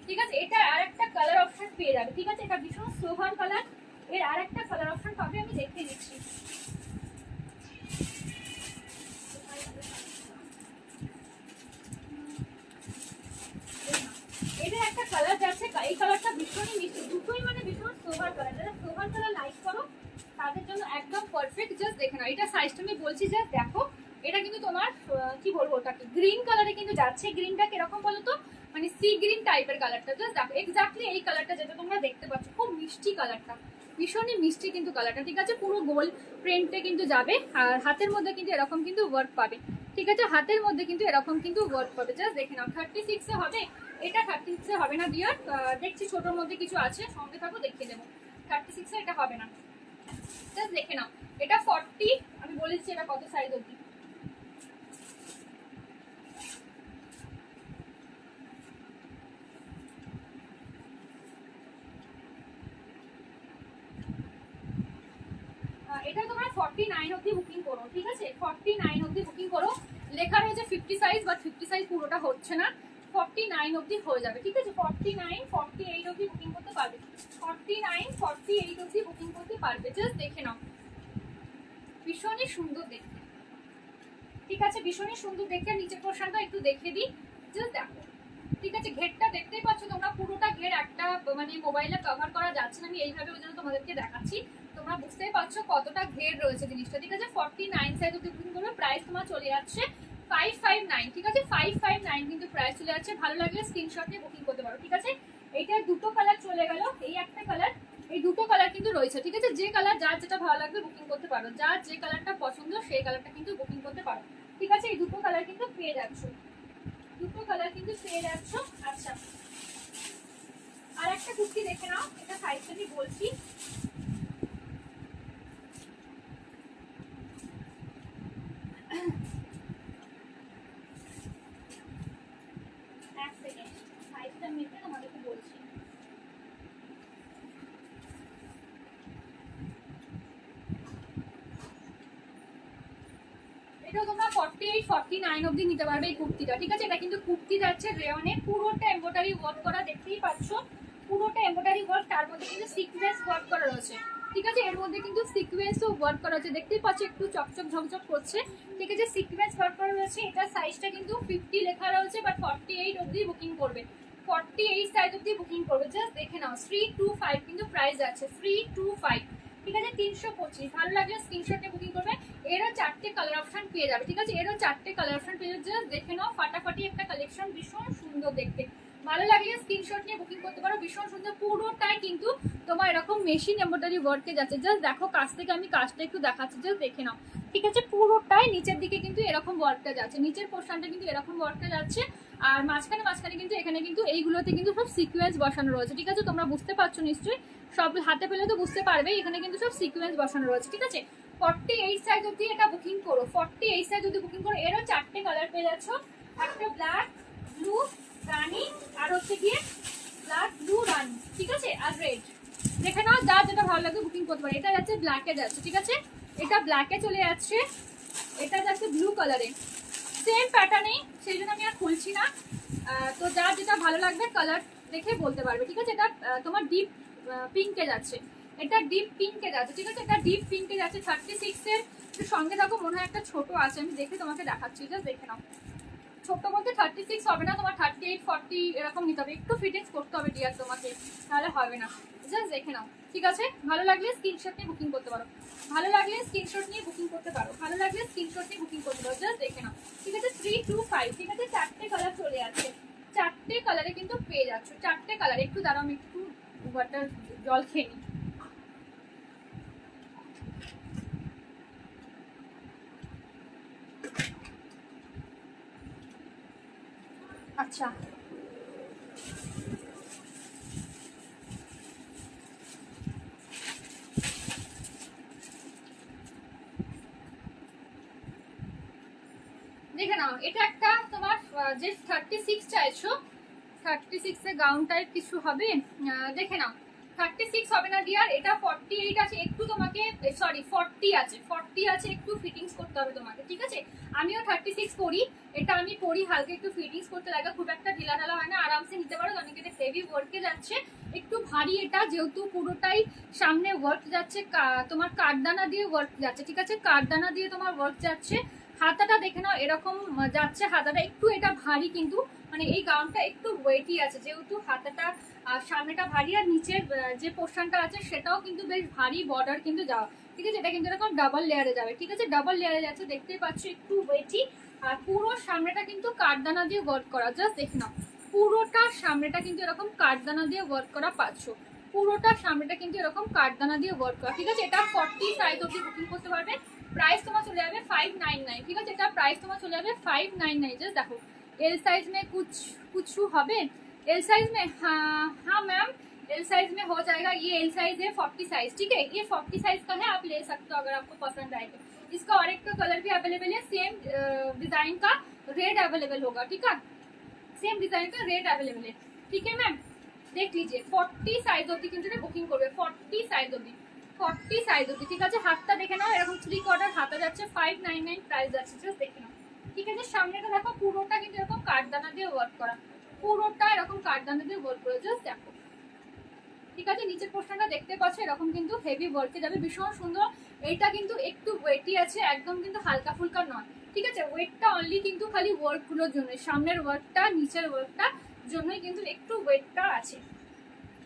ঠিক আছে? এটা আরেকটা কালার অপশন পেয়ে যাবে, ঠিক আছে? এটা ভীষণ সোভার কালার, এর আরেকটা কালার অপশন পাবে, আমি দেখিয়ে দিচ্ছি। এটা একটা কালার যাচ্ছে, এই কালারটা ভীষণই মিষ্টি, দুটোই মানে ভীষণ সোভার কালার। যারা সোভার কালার লাইক করো তাদের জন্য একদম পারফেক্ট। জাস্ট দেখে নাও, এটা সাইজটা আমি বলছি, জাস্ট দেখো। এটা কিন্তু তোমার কি বলবো, ওটাকে গ্রিন কালারে কিন্তু যাচ্ছে। গ্রিনটা কিরকম বলো তো, মানে সি গ্রিন টাইপের কালারটা। জাস্ট দেখো এক্স্যাক্টলি এই কালারটা যেটা তোমরা দেখতে পাচ্ছ, খুব মিষ্টি কালারটা, ভীষণই মিষ্টি কিন্তু কালারটা, ঠিক আছে? পুরো গোল প্রিন্টে কিন্তু যাবে, আর হাতের মধ্যে কিন্তু এরকম কিন্তু ওয়ার্ক পাবে, ঠিক আছে? হাতের মধ্যে কিন্তু এরকম কিন্তু ওয়ার্ক পাবে। জাস্ট দেখে নাও 36 এ হবে, এটা 36 এ হবে না ডিয়ার, দেখছি ছোটোর মধ্যে কিছু আছে, সঙ্গে থাকো দেখিয়ে দেবো। 36 এ এটা হবে না, জাস্ট দেখে নাও। এটা 40, আমি বলেছি এটা কত সাইজ অবধি। এটা তোমরা 49 অবধি বুকিং করো, ঠিক আছে? 49 অবধি বুকিং করো, লেখা রয়েছে 50 সাইজ, বাট 50 সাইজ পুরোটা হচ্ছে না, 49 অবধি হয়ে যাবে, ঠিক আছে? 49 48 অবধি বুকিং করতে পারবে, 49 48 অবধি বুকিং করতে পারবে। জাস্ট দেখে নাও, ভীষণই সুন্দর দেখতে, ঠিক আছে? ভীষণই সুন্দর দেখতে। নিচের পোর্শনটা একটু দেখিয়ে দিই, জাস্ট দেখো, ঠিক আছে? ঘেরটা দেখতেই পাচ্ছ তোমরা, পুরোটা ঘের একটা মানে মোবাইলে কভার করা যাচ্ছে না, আমি এইভাবে ওই জন্য তোমাদেরকে দেখাচ্ছি, তোমরা বুঝতেই পারছো কতটা ঘের রয়েছে জিনিসটা, ঠিক আছে? 49 সাইজ অবধি বুকিং করবে, প্রাইস তোমার চলে যাচ্ছে 559, ঠিক আছে? 559 কিন্তু প্রাইস চলে যাচ্ছে। ভালো লাগলে স্ক্রিনশট নিয়ে বুকিং করতে পারো, ঠিক আছে? এইটার দুটো কালার চলে গেল, এই একটা কালার, এই দুটো কালার কিন্তু রয়েছে, ঠিক আছে? যে কালার যার যেটা ভালো লাগবে বুকিং করতে পারো, যার যে কালারটা পছন্দ সেই কালারটা কিন্তু বুকিং করতে পারো, ঠিক আছে? এই দুটো কালার কিন্তু পেয়ে যাচ্ছ, দুটো কালার কিন্তু পেয়ে যাচ্ছ। আচ্ছা, আর একটা কুর্তি দেখে নাও, এটা সাইজটা আমি বলছি, এক সেকেন্ড, সাইজটা মেপে তোমাদেরকে বলছি। এটাও তোমরা 48 49 অবধি নিতে পারবে এই কুর্তিটা, ঠিক আছে? এটা কিন্তু কুর্তি যাচ্ছে রেয়নে, পুরোটা এমব্রয়ডারি ওয়ার্ক করা, দেখতেই পাচ্ছ পুরোটা এমব্রয়ডারি ওয়ার্ক, তার মধ্যে কিন্তু সিকোয়েন্স ওয়ার্ক করা রয়েছে, ঠিক আছে? এর মধ্যে কিন্তু সিকোয়েন্সও ওয়ার্ক করা আছে, দেখতেই পাচ্ছ একটু চকচক ঝকঝক করছে, ঠিক আছে? সিকোয়েন্স ওয়ার্ক করা রয়েছে। এটা সাইজটা কিন্তু 50 লেখা রয়েছে, বাট 48 অবধি বুকিং করবে, 48 সাইজ অবধি বুকিং করবে। জাস্ট দেখে নাও 325 কিন্তু প্রাইস যাচ্ছে, 325, ঠিক আছে? 325। ভালো লাগলে স্ক্রিনশটে বুকিং করবে। এরও চারটে কালার অপশন পেয়ে যাবে, ঠিক আছে? এরও চারটে কালার অপশন পেয়ে যাবে। জাস্ট দেখে নাও, ফাটাফাটি একটা কালেকশন, ভীষণ সুন্দর দেখতে। ভালো লাগলে স্ক্রিনশট নিয়ে বুকিং করতে পারো, ভীষণ সুন্দর। পুরোটাই কিন্তু তোমার এরকম মেশিন এমব্রয়ডারি ওয়ার্কে যাচ্ছে। জাস্ট দেখো, কাছ থেকে আমি কাজটা একটু দেখাচ্ছি, জাস্ট দেখে নাও, ঠিক আছে? পুরোটাই নিচের দিকে কিন্তু এরকম ওয়ার্কটা যাচ্ছে, নিচের পোর্শনটা কিন্তু এরকম ওয়ার্কটা যাচ্ছে, আর মাঝখানে মাঝখানে কিন্তু এখানে কিন্তু এইগুলোতে কিন্তু সব সিকোয়েন্স বসানো রয়েছে, ঠিক আছে? তোমরা বুঝতে পারছো নিশ্চয়ই, সব হাতে পেলে তো বুঝতে পারবে, এখানে কিন্তু সব সিকোয়েন্স বসানো রয়েছে, ঠিক আছে? 48 সাইজ অবধি এটা বুকিং করো, 48 সাইজ অবধি বুকিং করো। এরও চারটে কালার পেয়ে যাচ্ছ, একটা ব্ল্যাক, ব্লু, রানি, আর হচ্ছে গিয়ে ব্ল্যাক, ব্লু, রানি, ঠিক আছে? আর রেড। দেখে নাও, যার যেটা ভালো লাগে বুকিং করতে পারে। এটা যাচ্ছে ব্ল্যাকে যাচ্ছে, ঠিক আছে? এটা ব্ল্যাকে চলে যাচ্ছে, এটা যাচ্ছে ব্লু কালারে, সেম প্যাটার্নেই, সেই জন্য আমি আর খুলছি না। তো যার যেটা ভালো লাগবে কালার দেখে বলতে পারবে, ঠিক আছে? এটা তোমার ডিপ পিঙ্কে যাচ্ছে, এটা ডিপ পিঙ্কে যাচ্ছে, ঠিক আছে? এটা ডিপ পিঙ্কে যাচ্ছে 36 এর। একটু সঙ্গে দেখো, মনে হয় একটা ছোট আছে, আমি দেখে তোমাকে দেখাচ্ছি, জাস্ট দেখে নাও। ছোট বলতে 36 হবে না, তোমার 38 40 এরকম নিতে হবে, একটু ফিটিংস করতে হবে ডিয়ার তোমাকে, তাহলে হবে না। জাস্ট দেখে নাও, ঠিক আছে? ভালো লাগলে স্ক্রিনশট নিয়ে বুকিং করতে পারো, ভালো লাগলে স্ক্রিনশট নিয়ে বুকিং করতে পারো, ভালো লাগলে স্ক্রিনশট নিয়ে বুকিং করতে পারো। জাস্ট দেখে নাও, ঠিক আছে? 325, ঠিক আছে? চারটে কালার চলে যাচ্ছে, চারটে কালারে কিন্তু পেয়ে যাচ্ছ, চারটে কালার। একটু দাঁড়াও, আমি একটু ওয়াটার জল খেয়ে নিই। আচ্ছা, যে 36 চাইছো, 36 এ গাউন টাইপ কিছু হবে, দেখে নাও। 36 হবে না ডিয়ার, এটা 48 আছে, একটু তোমাকে সরি 40 আছে, 40 আছে, একটু ফিটিংস করতে হবে তোমাকে, ঠিক আছে। আমিও 36 পরি, এটা আমি পরি, হালকা একটু ফিটিংস করতে লাগে, খুব একটা ঢিলা ঢালা হয় না, আরামসে নিতে পারো। অনেকে এটা হেভি ওয়ার্কে যাচ্ছে, একটু ভারী এটা, যেহেতু পুরোটাই সামনে ওয়ার্ক যাচ্ছে, তোমার কাঠদানা দিয়ে ওয়ার্ক যাচ্ছে, ঠিক আছে, কাঠদানা দিয়ে তোমার ওয়ার্ক যাচ্ছে। হাতাটা দেখে নাও এরকম যাচ্ছে, হাতাটা একটু এটা ভারী, কিন্তু মানে এই গাউনটা একটু ওয়েটি আছে, যেহেতু হাতাটা সামনেটা ভারী, আর নিচের যে পোর্শনটা আছে সেটাও কিন্তু বেশ ভারী, বর্ডার কিন্তু যাওয়া, ঠিক আছে। এটা কিন্তু এরকম ডাবল লেয়ারে যাবে, ঠিক আছে, ডাবল লেয়ারে যাচ্ছে, দেখতেই পাচ্ছ একটু ওয়েটি। আর পুরো সামনেটা কিন্তু কাঠদানা দিয়ে ওয়ার্ক করা, জাস্ট দেখে নাও, পুরোটা সামনেটা কিন্তু এরকম কাঠদানা দিয়ে ওয়ার্ক করা পাচ্ছ, পুরোটা সামনেটা কিন্তু এরকম কাঠদানা দিয়ে ওয়ার্ক করা, ঠিক আছে। এটা 40 সাইজ অবধি বুকিং করতে পারবে, प्राइस तुम्हारा चले जाए 599, ठीक है। এটা प्राइस तुम्हारा चले जाए 599। जस्ट देखो एल साइज में कुछ হবে, एल साइज में, हाँ मैम एल साइज में हो जाएगा, ये एल साइज है, 40 साइज, ठीक है, ये 40 साइज का है, आप ले सकते हो अगर आपको पसंद आए तो। इसका और एक तो कलर भी अवेलेबल है, सेम डिजाइन का रेड अवेलेबल होगा, ठीक है, सेम डिजाइन का रेड अवेलेबल है, ठीक है मैम। देख लीजिए 40 সাইজ অবধি কিন্তু বুকিং করবে, 40 সাইজ অবধি, 40 সাইজ অবধি, ঠিক আছে। হাতটা দেখে নাও, এরকম 3/4 হাতা যাচ্ছে, 599 প্রাইস যাচ্ছে, জাস্ট দেখে নাও, ঠিক আছে। সামনেটা দেখো, পুরোটা কিন্তু এরকম কাঠদানা দিয়ে ওয়ার্ক করা, পুরোটা এরকম কাঠদানা দিয়ে ওয়ার্ক করা, জাস্ট দেখো, ঠিক আছে। নিচের পোর্শনটা দেখতে পাচ্ছ এরকম কিন্তু হেভি ওয়ার্কে যাবে, ভীষণ সুন্দর। এইটা কিন্তু একটু ওয়েটি আছে, একদম কিন্তু হালকা ফুলকা নয়, ঠিক আছে। ওয়েটটা অনলি কিন্তু খালি ওয়ার্কগুলোর জন্য, সামনের ওয়ার্কটা নিচের ওয়ার্কটা জন্যই কিন্তু একটু ওয়েটটা আছে,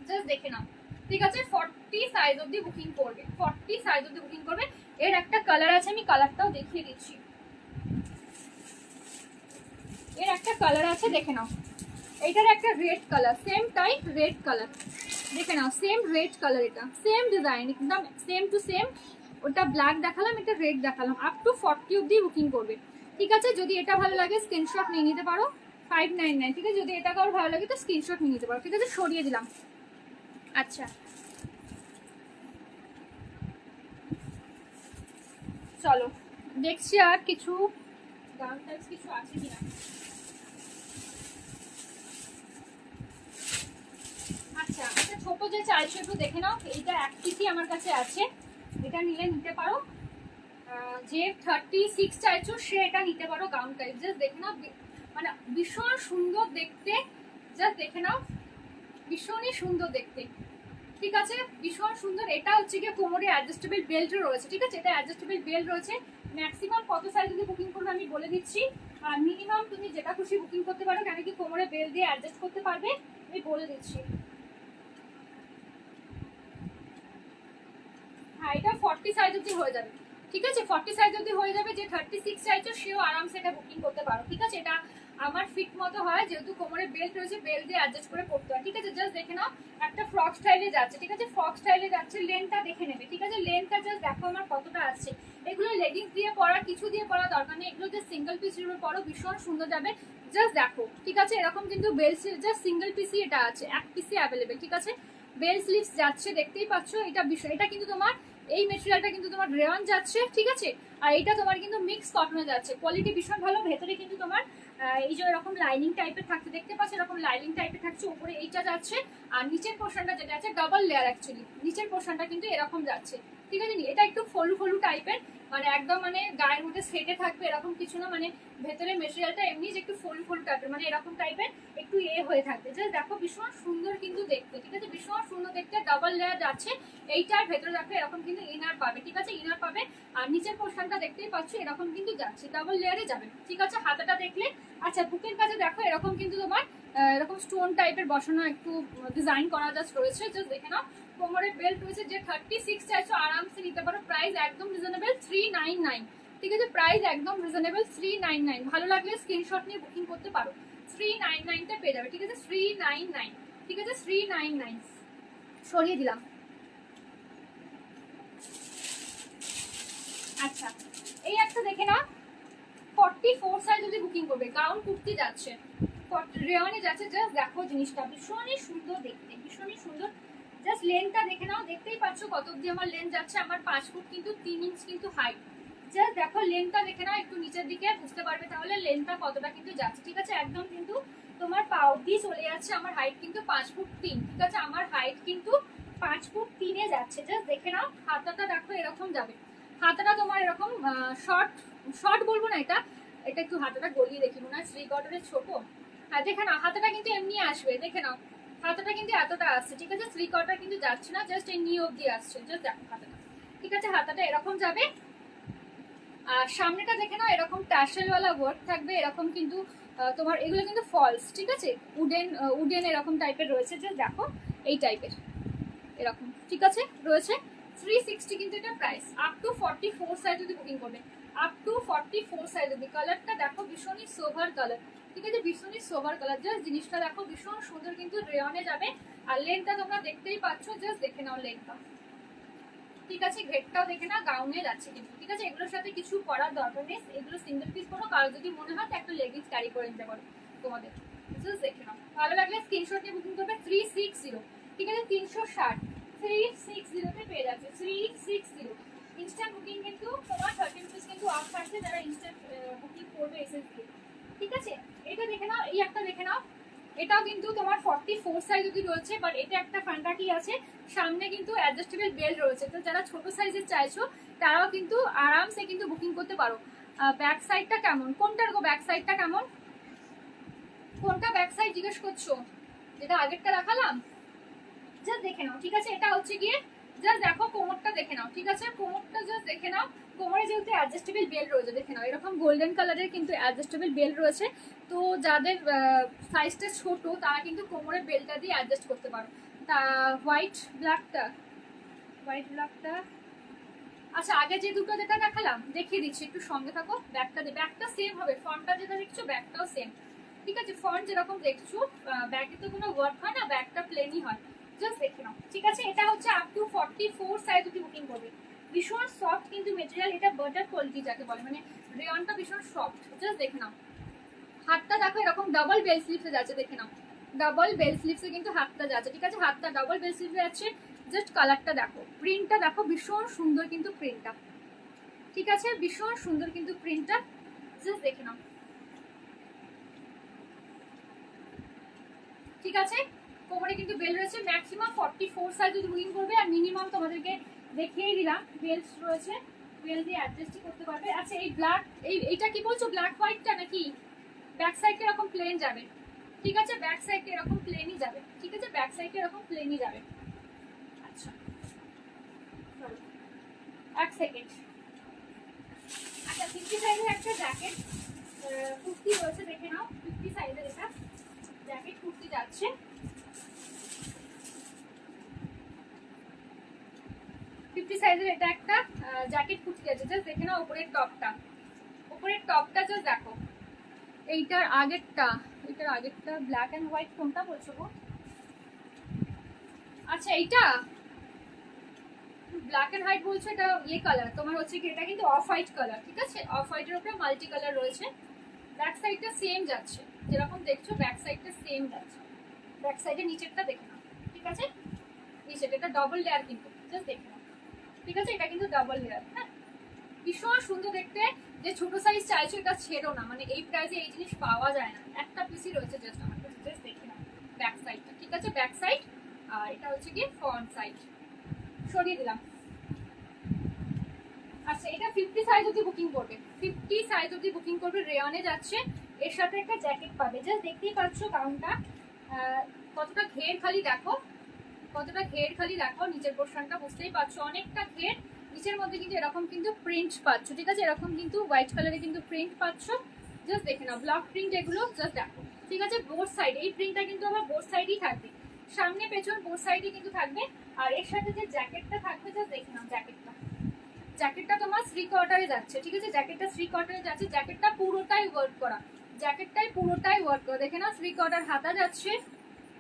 জাস্ট দেখে নাও, ঠিক আছে। 40 সাইজ অবধি বুকিং করবে, 40 সাইজ অবধি বুকিং করবে। এর একটা কালার আছে, আমি কালারটাও দেখিয়ে দিচ্ছি, এর একটা কালার আছে, দেখে নাও। এটার একটা red colour, same type red colour, দেখে নাও, সেম রেড কালার, এটা সেম ডিজাইন, একদম সেম টু সেম। ওটা ব্ল্যাক দেখালাম, এটা রেড দেখালাম, আপ টু 40 অবধি বুকিং করবে, ঠিক আছে। যদি এটা ভালো লাগে স্ক্রিনশট নিয়ে নিতে পারো, 599, ঠিক আছে। যদি এটা কারোর ভালো লাগে তো স্ক্রিনশট নিয়ে নিতে পারো, ঠিক আছে। সরিয়ে দিলাম, আচ্ছা চলো দেখছি আর কিছু গাউন টাইপস কিছু আছে কিনা। আচ্ছা, এটা ছোট যে চাইছো একটু দেখে নাও, এইটা এক পিসই আমার কাছে আছে, এটা নিলে নিতে পারো। যে 36 চাইছো সে এটা নিতে পারো, গাউন টাইপ, জাস্ট দেখে নাও, মানে ভীষণ সুন্দর দেখতে, জাস্ট দেখে নাও, ভীষণই সুন্দর দেখতে, ঠিক আছে, ভীষণ সুন্দর। এটা হচ্ছে গিয়ে কোমরে অ্যাডজাস্টেবল বেল্ট রয়েছে, ঠিক আছে, এটা অ্যাডজাস্টেবল বেল্ট রয়েছে। ম্যাক্সিমাম কত সাইজ যদি বুকিং করবে আমি বলে দিচ্ছি, আর মিনিমাম তুমি যেটা খুশি বুকিং করতে পারো, কেন কি কোমরে বেল্ট দিয়ে অ্যাডজাস্ট করতে পারবে, আমি বলে দিচ্ছি। হ্যাঁ, এটা 40 সাইজ অবধি হয়ে যাবে, ঠিক আছে, 40 সাইজ অবধি হয়ে যাবে। যে 36 চাইছো সেও আরামসে এটা বুকিং করতে পারো, ঠিক আছে। এটা আমার ফিট মতো হয়, যেহেতু কোমরে বেল্ট রয়েছে, বেল্ট দিয়ে অ্যাডজাস্ট করে পড়তে হয়, ঠিক আছে। জাস্ট দেখে নাও, একটা ফ্রক স্টাইলে যাচ্ছে, ঠিক আছে, ফ্রক স্টাইলে যাচ্ছে, লেন্থটা দেখে নেবে, ঠিক আছে, লেন্থটা জাস্ট দেখো আমার কতটা আসছে। এগুলো লেগিংস দিয়ে পরা, কিছু দিয়ে পরা দরকার নেই, এগুলো জাস্ট সিঙ্গেল পিস হিসেবে পরো, ভীষণ সুন্দর যাবে, জাস্ট দেখো, ঠিক আছে। এরকম কিন্তু বেল্ট জাস্ট সিঙ্গেল পিসই এটা আছে, এক পিসই অ্যাভেলেবেল, ঠিক আছে। বেল স্লিভস যাচ্ছে, দেখতেই পাচ্ছ, এটা বিষয়, এটা কিন্তু তোমার এই মেটেরিয়ালটা কিন্তু তোমার রেয়ন যাচ্ছে, ঠিক আছে। আর এটা তোমার কিন্তু মিক্স কটনে যাচ্ছে, কোয়ালিটি ভীষণ ভালো। ভেতরে কিন্তু তোমার এই যে এরকম লাইনিং টাইপের থাকছে, দেখতে পাচ্ছ, এরকম লাইনিং টাইপের থাকছে, উপরে এইটা যাচ্ছে, আর নিচের পোর্শনটা যেটা আছে ডাবল লেয়ার, অ্যাকচুয়ালি নিচের পোর্শনটা কিন্তু এরকম যাচ্ছে, ঠিক আছে। এটা একটু ফলু ফলু টাইপের, মানে একদম মানে গায়ের মধ্যে সেটে থাকবে এরকম কিছু না, মানে ভেতরে মেটেরিয়ালটা এমনি যে একটু ফলু ফলু টাইপের, মানে এরকম টাইপের একটু হয়ে থাকবে, জাস্ট দেখো, ভীষণ সুন্দর কিন্তু দেখতে, ঠিক আছে, ভীষণ সুন্দর দেখতে। ডাবল লেয়ার যাচ্ছে, এইটার ভেতরে দেখো এরকম কিন্তু ইনার পাবে, ঠিক আছে, ইনার পাবে। আর নিচের পোর্শনটা দেখতেই পাচ্ছ এরকম কিন্তু যাচ্ছে, ডাবল লেয়ারে যাবে, ঠিক আছে। হাতাটা দেখলে, আচ্ছা বুকের কাছে দেখো এরকম কিন্তু তোমার এরকম স্টোন টাইপের বসানো একটু ডিজাইন করা জাস্ট রয়েছে, জাস্ট দেখে নাও। কোমরে বেল্ট রয়েছে, যে 36 চাইছো আরামসে নিতে পারো, প্রাইস একদম রিজনেবল 399, ঠিক আছে, প্রাইস একদম রিজনেবল 399। ভালো লাগলে স্ক্রিনশট নিয়ে বুকিং করতে পারো, 399 তে পেয়ে যাবে, ঠিক আছে, 399, ঠিক আছে, 399। সরিয়ে দিলাম, আচ্ছা এই একটা দেখে না, 44 সাইজ যদি বুকিং করবে, গাউন কুর্তি যাচ্ছে, রেওয়ানে যাচ্ছে, জাস্ট দেখো জিনিসটা ভীষণই সুন্দর দেখতে, ভীষণই সুন্দর। জাস্ট লেন্থটা দেখে নাও, দেখতেই পাচ্ছ কত অব্দি আমার লেন্থ যাচ্ছে, আমার 5 ফুট কিন্তু 3 ইঞ্চ কিন্তু হাইট, জাস্ট দেখো লেন্থটা দেখে নাও একটু নিচের দিকে, বুঝতে পারবে তাহলে লেন্থটা কতটা কিন্তু যাচ্ছে। ঠিক আছে, একদম কিন্তু তোমার পা অব্দি চলে যাচ্ছে। আমার হাইট কিন্তু 5 ফুট 3, ঠিক আছে, আমার হাইট কিন্তু 5 ফুট 3-এ যাচ্ছে। জাস্ট দেখে নাও, হাতাটা দেখো এরকম যাবে। হাতাটা তোমার এরকম শর্ট শর্ট বলবো না, এটা এটা একটু হাতাটা গলিয়ে দেখি, মনে হয় 3 কোয়ার্টারের ছোট। হ্যাঁ দেখে নাও, হাতাটা কিন্তু এমনি আসবে, দেখে নাও হাতাটা কিন্তু এতটা আসছে। ঠিক আছে, 3 কোয়ার্টার কিন্তু যাচ্ছে না, জাস্ট এই নি অব্দি আসছে। জাস্ট দেখো হাতাটা, ঠিক আছে, হাতাটা এরকম যাবে। আর সামনেটা দেখে নাও এরকম ট্যাসেলওয়ালা ওয়ার্ক থাকবে, এরকম কিন্তু তোমার এগুলো কিন্তু ফলস, ঠিক আছে, উডেন এরকম টাইপের রয়েছে। যে দেখো এই টাইপের এরকম, ঠিক আছে, রয়েছে 360 কিন্তু এটা প্রাইস। আপ টু 44 সাইজ যদি বুকিং করবে, আপ টু 44 সাইজ অব্দি। কালারটা দেখো ভীষণই সোভার কালার, ঠিক আছে, ভীষণই সোভার কালার। জাস্ট জিনিসটা দেখো ভীষণ সুন্দর কিন্তু রেয়নে যাবে। আর লেন্থটা তোমরা দেখতেই পাচ্ছ, জাস্ট দেখে নাও লেন্থটা, ঠিক আছে, ঘেরটাও দেখে না, গাউনে যাচ্ছে কিন্তু, ঠিক আছে, এগুলোর সাথে কিছু পরার দরকার নেই, এগুলো সিঙ্গেল পিস করো। কারো যদি মনে হয় তো একটা লেগিংস ক্যারি করে নিতে পারো তোমাদের। জাস্ট দেখে নাও, ভালো লাগলে স্ক্রিনশট নিয়ে বুকিং করবে। 360, ঠিক আছে, 360 360 তে পেয়ে যাচ্ছে, 360। ইনস্ট্যান্ট বুকিং কিন্তু তোমার 30 রুপিস কিন্তু অফ থাকছে যারা ইনস্ট্যান্ট বুকিং করবে এসএসডি, ঠিক আছে। এটা দেখে নাও, এই একটা দেখে নাও, এটাও কিন্তু তোমার 44 সাইজ অবধি রয়েছে, বাট এটা একটা ফান্টাকি আছে, সামনে কিন্তু অ্যাডজাস্টেবল বেল্ট রয়েছে। তো যারা ছোট সাইজের চাইছো তারাও কিন্তু আরামসে কিন্তু বুকিং করতে পারো। ব্যাক সাইডটা কেমন, কোনটার গো ব্যাক সাইডটা কেমন, কোনটা ব্যাক সাইড জিজ্ঞেস করছো? যেটা আগেরটা দেখালাম, জাস্ট দেখে নাও, ঠিক আছে। এটা হচ্ছে গিয়ে জাস্ট দেখো কোমরটা দেখে নাও, ঠিক আছে, কোমরটা জাস্ট দেখে নাও। কোমরে যেহেতু অ্যাডজাস্টেবল বেল্ট রয়েছে, দেখে নাও এরকম গোল্ডেন কালারের কিন্তু অ্যাডজাস্টেবল বেল্ট রয়েছে। তো যাদের সাইজটা ছোট তারা কিন্তু কোমরের বেল্টটা দিয়ে অ্যাডজাস্ট করতে পারো। তা হোয়াইট ব্ল্যাকটা, আচ্ছা আগে যে দুটো যেটা দেখালাম দেখিয়ে দিচ্ছি, একটু সঙ্গে থাকো। ব্যাকটা সেম হবে, ফ্রন্টটা যেটা দেখছো ব্যাকটাও সেম, ঠিক আছে। ফ্রন্ট যেরকম দেখছো, ব্যাকে তো কোনো ওয়ার্ক হয় না, ব্যাকটা প্লেনই হয়। জাস্ট দেখে নাও, ঠিক আছে। এটা হচ্ছে আপ টু 44 সাইজ অব্দি বুকিং করবে। ভীষণ সফট কিন্তু মেটেরিয়াল, এটা বাটার কোয়ালিটি যাকে বলে, মানে রেয়নটা ভীষণ সফট। জাস্ট দেখে নাও, হাতটা দেখো এরকম ডাবল বেল স্লিভসে যাচ্ছে, দেখে নাও ডাবল বেল স্লিভসে কিন্তু হাতটা যাচ্ছে, ঠিক আছে, হাতটা ডাবল বেল স্লিভসে যাচ্ছে। জাস্ট কালারটা দেখো, প্রিন্টটা দেখো ভীষণ সুন্দর কিন্তু প্রিন্টটা, ঠিক আছে, ভীষণ সুন্দর কিন্তু প্রিন্টটা। জাস্ট দেখে নাও, ঠিক আছে। কোমরে কিন্তু বেল রয়েছে, ম্যাক্সিমাম 44 সাইজ যদি বুকিং করবে, আর মিনিমাম তোমাদেরকে দেখিয়েই দিলাম বেল্ট রয়েছে, বেল দিয়ে অ্যাডজাস্টই করতে পারবে। আচ্ছা এই ব্ল্যাক, এইটা কি বলছো, ব্ল্যাক হোয়াইটটা নাকি? ব্যাক সাইডটা এরকম প্লেন যাবে, ঠিক আছে, ব্যাক সাইডটা এরকম প্লেনই যাবে, ঠিক আছে, ব্যাক সাইডটা এরকম প্লেনই যাবে। আচ্ছা চলো এক সেকেন্ড। আচ্ছা 50 সাইজের একটা জ্যাকেট কুর্তি রয়েছে, দেখে নাও 50 সাইজের এটা জ্যাকেট কুর্তি যাচ্ছে। 50 সাইজের এটা একটা জ্যাকেট কুর্তি যাচ্ছে। জাস্ট দেখে নাও উপরের টপটা, উপরের টপটা জাস্ট দেখো। এইটার আগেরটা ব্ল্যাক এন্ড হোয়াইট কোনটা বলছো গো? আচ্ছা এইটা ব্ল্যাক এন্ড হোয়াইট বলছো, এটা ইয়ে কালার তোমার হচ্ছে কি, এটা কিন্তু অফ হোয়াইট কালার, ঠিক আছে, অফ হোয়াইটের উপরে মাল্টি কালার রয়েছে। ব্যাক সাইডটা সেম যাচ্ছে, যেরকম দেখছো ব্যাক সাইডটা সেম যাচ্ছে। ব্যাক সাইডের নিচেরটা দেখে নাও, ঠিক আছে, নিচের এটা ডবল লেয়ার কিন্তু, জাস্ট দেখে নাও, ঠিক আছে, এটা কিন্তু ডাবল লেয়ার। হ্যাঁ ভীষণ সুন্দর দেখতে। যে ছোট সাইজ চাইছো এটা ছেড়ো না, মানে এই প্রাইসে এই জিনিস পাওয়া যায় না, একটা পিসই রয়েছে জাস্ট আমার কাছে। জাস্ট দেখে নাও ব্যাক সাইডটা, ঠিক আছে, ব্যাক সাইড। আর এটা হচ্ছে কি ফ্রন্ট সাইড, সরিয়ে দিলাম। আচ্ছা এটা 50 সাইজ অবধি বুকিং করবে, 50 সাইজ অবধি বুকিং করবে, রেয়নে যাচ্ছে। এর সাথে একটা জ্যাকেট পাবে, জাস্ট দেখতেই পাচ্ছ গাউনটা কতটা ঘের, খালি দেখো কতটা ঘের, খালি দেখো নিচের পোর্শনটা, বুঝতেই পারছো অনেকটা ঘের। নিচের মধ্যে কিন্তু এরকম কিন্তু প্রিন্ট পাচ্ছ, ঠিক আছে, এরকম কিন্তু হোয়াইট কালারে কিন্তু প্রিন্ট পাচ্ছ। জাস্ট দেখে নাও ব্লক প্রিন্ট এগুলো, জাস্ট দেখো, ঠিক আছে। বোথ সাইড এই প্রিন্টটা কিন্তু আবার বোথ সাইডই থাকবে, সামনে পেছন বোথ সাইডই কিন্তু থাকবে। আর এর সাথে যে জ্যাকেটটা থাকবে, জাস্ট দেখে নাও জ্যাকেটটা তোমার 3 কোয়ার্টারে যাচ্ছে, ঠিক আছে, জ্যাকেটটা 3 কোয়ার্টারে যাচ্ছে। জ্যাকেটটা পুরোটাই ওয়ার্ক করা, পুরোটাই ওয়ার্ক করা, দেখে নাও 3 কোয়ার্টার হাতা যাচ্ছে,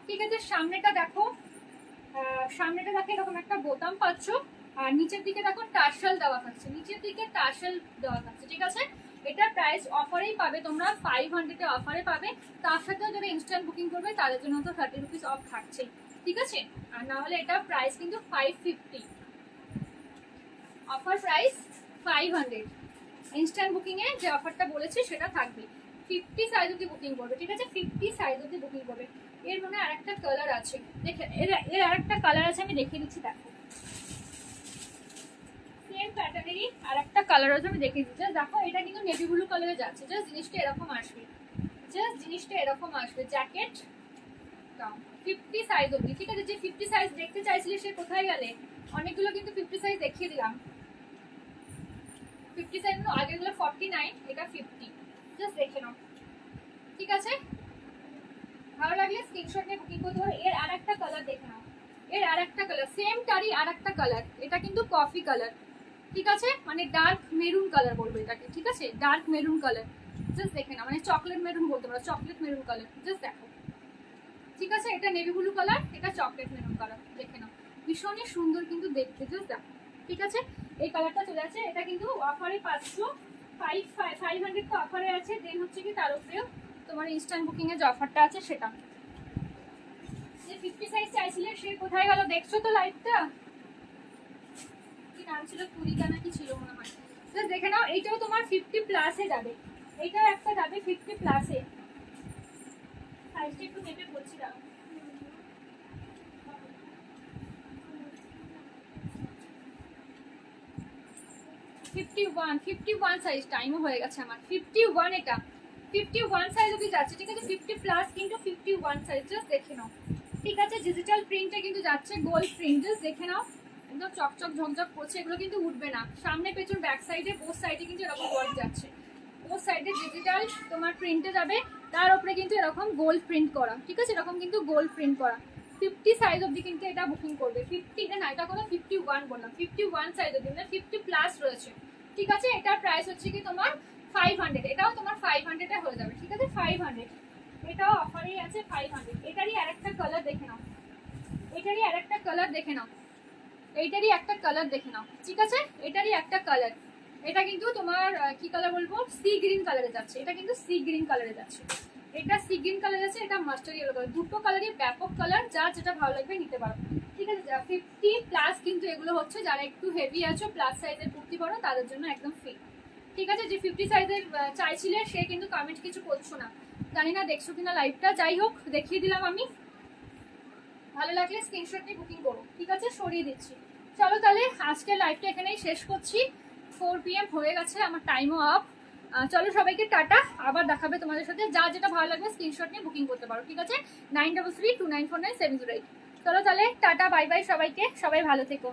ঠিক আছে। সামনেটা দেখো এরকম একটা বোতাম পাচ্ছ। আর নিচের দিকে দেখো টার্সেল দেওয়া থাকছে, ঠিক আছে। এটা প্রাইস অফারেই পাবে তোমরা, 500 এ অফারে পাবে। তার সাথে যারা ইনস্ট্যান্ট বুকিং করবে তাদের জন্য তো 30 রুপিস অফ থাকছে, ঠিক আছে। আর না হলে এটা প্রাইস কিন্তু 550, অফার প্রাইস 500। ইনস্ট্যান্ট বুকিংয়ে যে অফারটা বলেছি সেটা থাকবে। 50 সাইজ অব্দি বুকিং করবে, ঠিক আছে? 50 সাইজ অব্দি বুকিং করবে। এর মনে আরেকটা কালার আছে, দেখে এর আরেকটা কালার আছে, আমি দেখিয়ে দিচ্ছি। দেখো সেম প্যাটার্নেরই আরেকটা কালার আছে, আমি দেখিয়ে দিচ্ছি। দেখো এটা কিন্তু নেভি ব্লু কালারে যাচ্ছে। জাস্ট জিনিসটা এরকম আসবে, জ্যাকেট 50 সাইজ অব্দি, ঠিক আছে? যে 50 সাইজ দেখতে চাইছিলে সে কোথায় গেলে? অনেকগুলো কিন্তু 50 সাইজ দেখিয়ে দিলাম। 50 সাইজ আগেরগুলো 49, এটা 50। জাস্ট দেখে নাও, ঠিক আছে? ভালো লাগলে স্ক্রিনশট নিয়ে বুকিং করতে পারো। এর আরেকটা কালার দেখে নাও, এর আরেকটা কালার সেম তারই আরেকটা কালার, এটা কিন্তু কফি কালার, ঠিক আছে? মানে ডার্ক মেরুন কালার বলবো এটাকে, ঠিক আছে? Dark maroon colour. জাস্ট দেখে নাও, মানে চকলেট মেরুন বলতে পারো, চকলেট মেরুন কালার। জাস্ট দেখো, ঠিক আছে? এটা নেভি ব্লু কালার, এটা চকলেট মেরুন কালার। দেখে নাও, ভীষণই সুন্দর কিন্তু দেখতে। জাস্ট দেখো, ঠিক আছে? এই কালারটা চলে আছে। এটা কিন্তু অফারে 500 তো অফারে আছে। দেন হচ্ছে কি তার উপরেও তোমার ইনস্ট্যান্ট বুকিং এর যে অফারটা আছে সেটা। যে 50 সাইজ চাইছিলে সে কোথায় গেল? দেখছো তো লাইভটা? কি নাম ছিল, তুলিকা নাকি ছিল মনে হয়। জাস্ট দেখে নাও, এইটাও তোমার 50 প্লাসে যাবে, এইটাও একটা যাবে 50 প্লাসে। সাইজটা একটু মেপে বলছি, দাও। 51 সাইজ, টাইমও হয়ে গেছে আমার। 51, এটা 51 সাইজ অবধি যাচ্ছে, ঠিক আছে? 50 প্লাস কিন্তু 51 সাইজ। জাস্ট দেখে নাও, ঠিক আছে? ডিজিটাল প্রিন্টে কিন্তু যাচ্ছে, গোল্ড প্রিন্ট। জাস্ট দেখে নাও, একদম চকচক ঝকঝক করছে। এগুলো কিন্তু উঠবে না। সামনে পেছন ব্যাক সাইডে বোথ সাইডে কিন্তু এরকম ওয়ার্ক যাচ্ছে। বোথ সাইডে ডিজিটাল তোমার প্রিন্টে যাবে, তার উপরে কিন্তু এরকম গোল্ড প্রিন্ট করা, ঠিক আছে? এরকম কিন্তু গোল্ড প্রিন্ট করা। 50 সাইজ অবধি কিন্তু এটা বুকিং করবে। 50 না, এটা কোনো 51 বললাম, 51 সাইজ অবধি, মানে 50 প্লাস রয়েছে, ঠিক আছে? এটার প্রাইস হচ্ছে কি তোমার 500, এটাও তোমার 500 এ হয়ে যাবে, ঠিক আছে? 500, এটাও অফারেই আছে 500। এটারই আরেকটা কালার দেখে নাও, এটারই আরেকটা কালার দেখে নাও, এইটারই একটা কালার দেখে নাও, ঠিক আছে? এটারই একটা কালার। এটা কিন্তু তোমার কি কালার বলবো, সি গ্রিন কালারে যাচ্ছে। এটা কিন্তু সি গ্রিন কালারে যাচ্ছে, এটা সি গ্রিন কালার আছে, এটা মাস্টার ইয়েলো কালার। দুটো কালারই ব্যাপক কালার, যার যেটা ভালো লাগবে নিতে পারো, ঠিক আছে? 50 প্লাস কিন্তু এগুলো হচ্ছে, যারা একটু হেভি আছো, প্লাস সাইজের কুর্তি পরো, তাদের জন্য একদম ফ্রি, ঠিক আছে? যে 50 সাইজের চাইছিলে সে কিন্তু কমেন্ট কিছু করছো না, জানি না দেখছো কিনা লাইভটা। যাই হোক, দেখিয়ে দিলাম আমি। ভালো লাগলে স্ক্রিনশট নিয়ে বুকিং করো, ঠিক আছে? সরিয়ে দিচ্ছি। চলো তাহলে আজকের লাইভটা এখানেই শেষ করছি। 4 PM হয়ে গেছে, আমার টাইমও আপ। চলো সবাইকে টাটা, আবার দেখাবে তোমাদের সাথে। যা যেটা ভালো লাগবে স্ক্রিনশট নিয়ে বুকিং করতে পারো, ঠিক আছে? 9332949708। চলো তাহলে টাটা, বাই বাই সবাইকে, সবাই ভালো থেকো।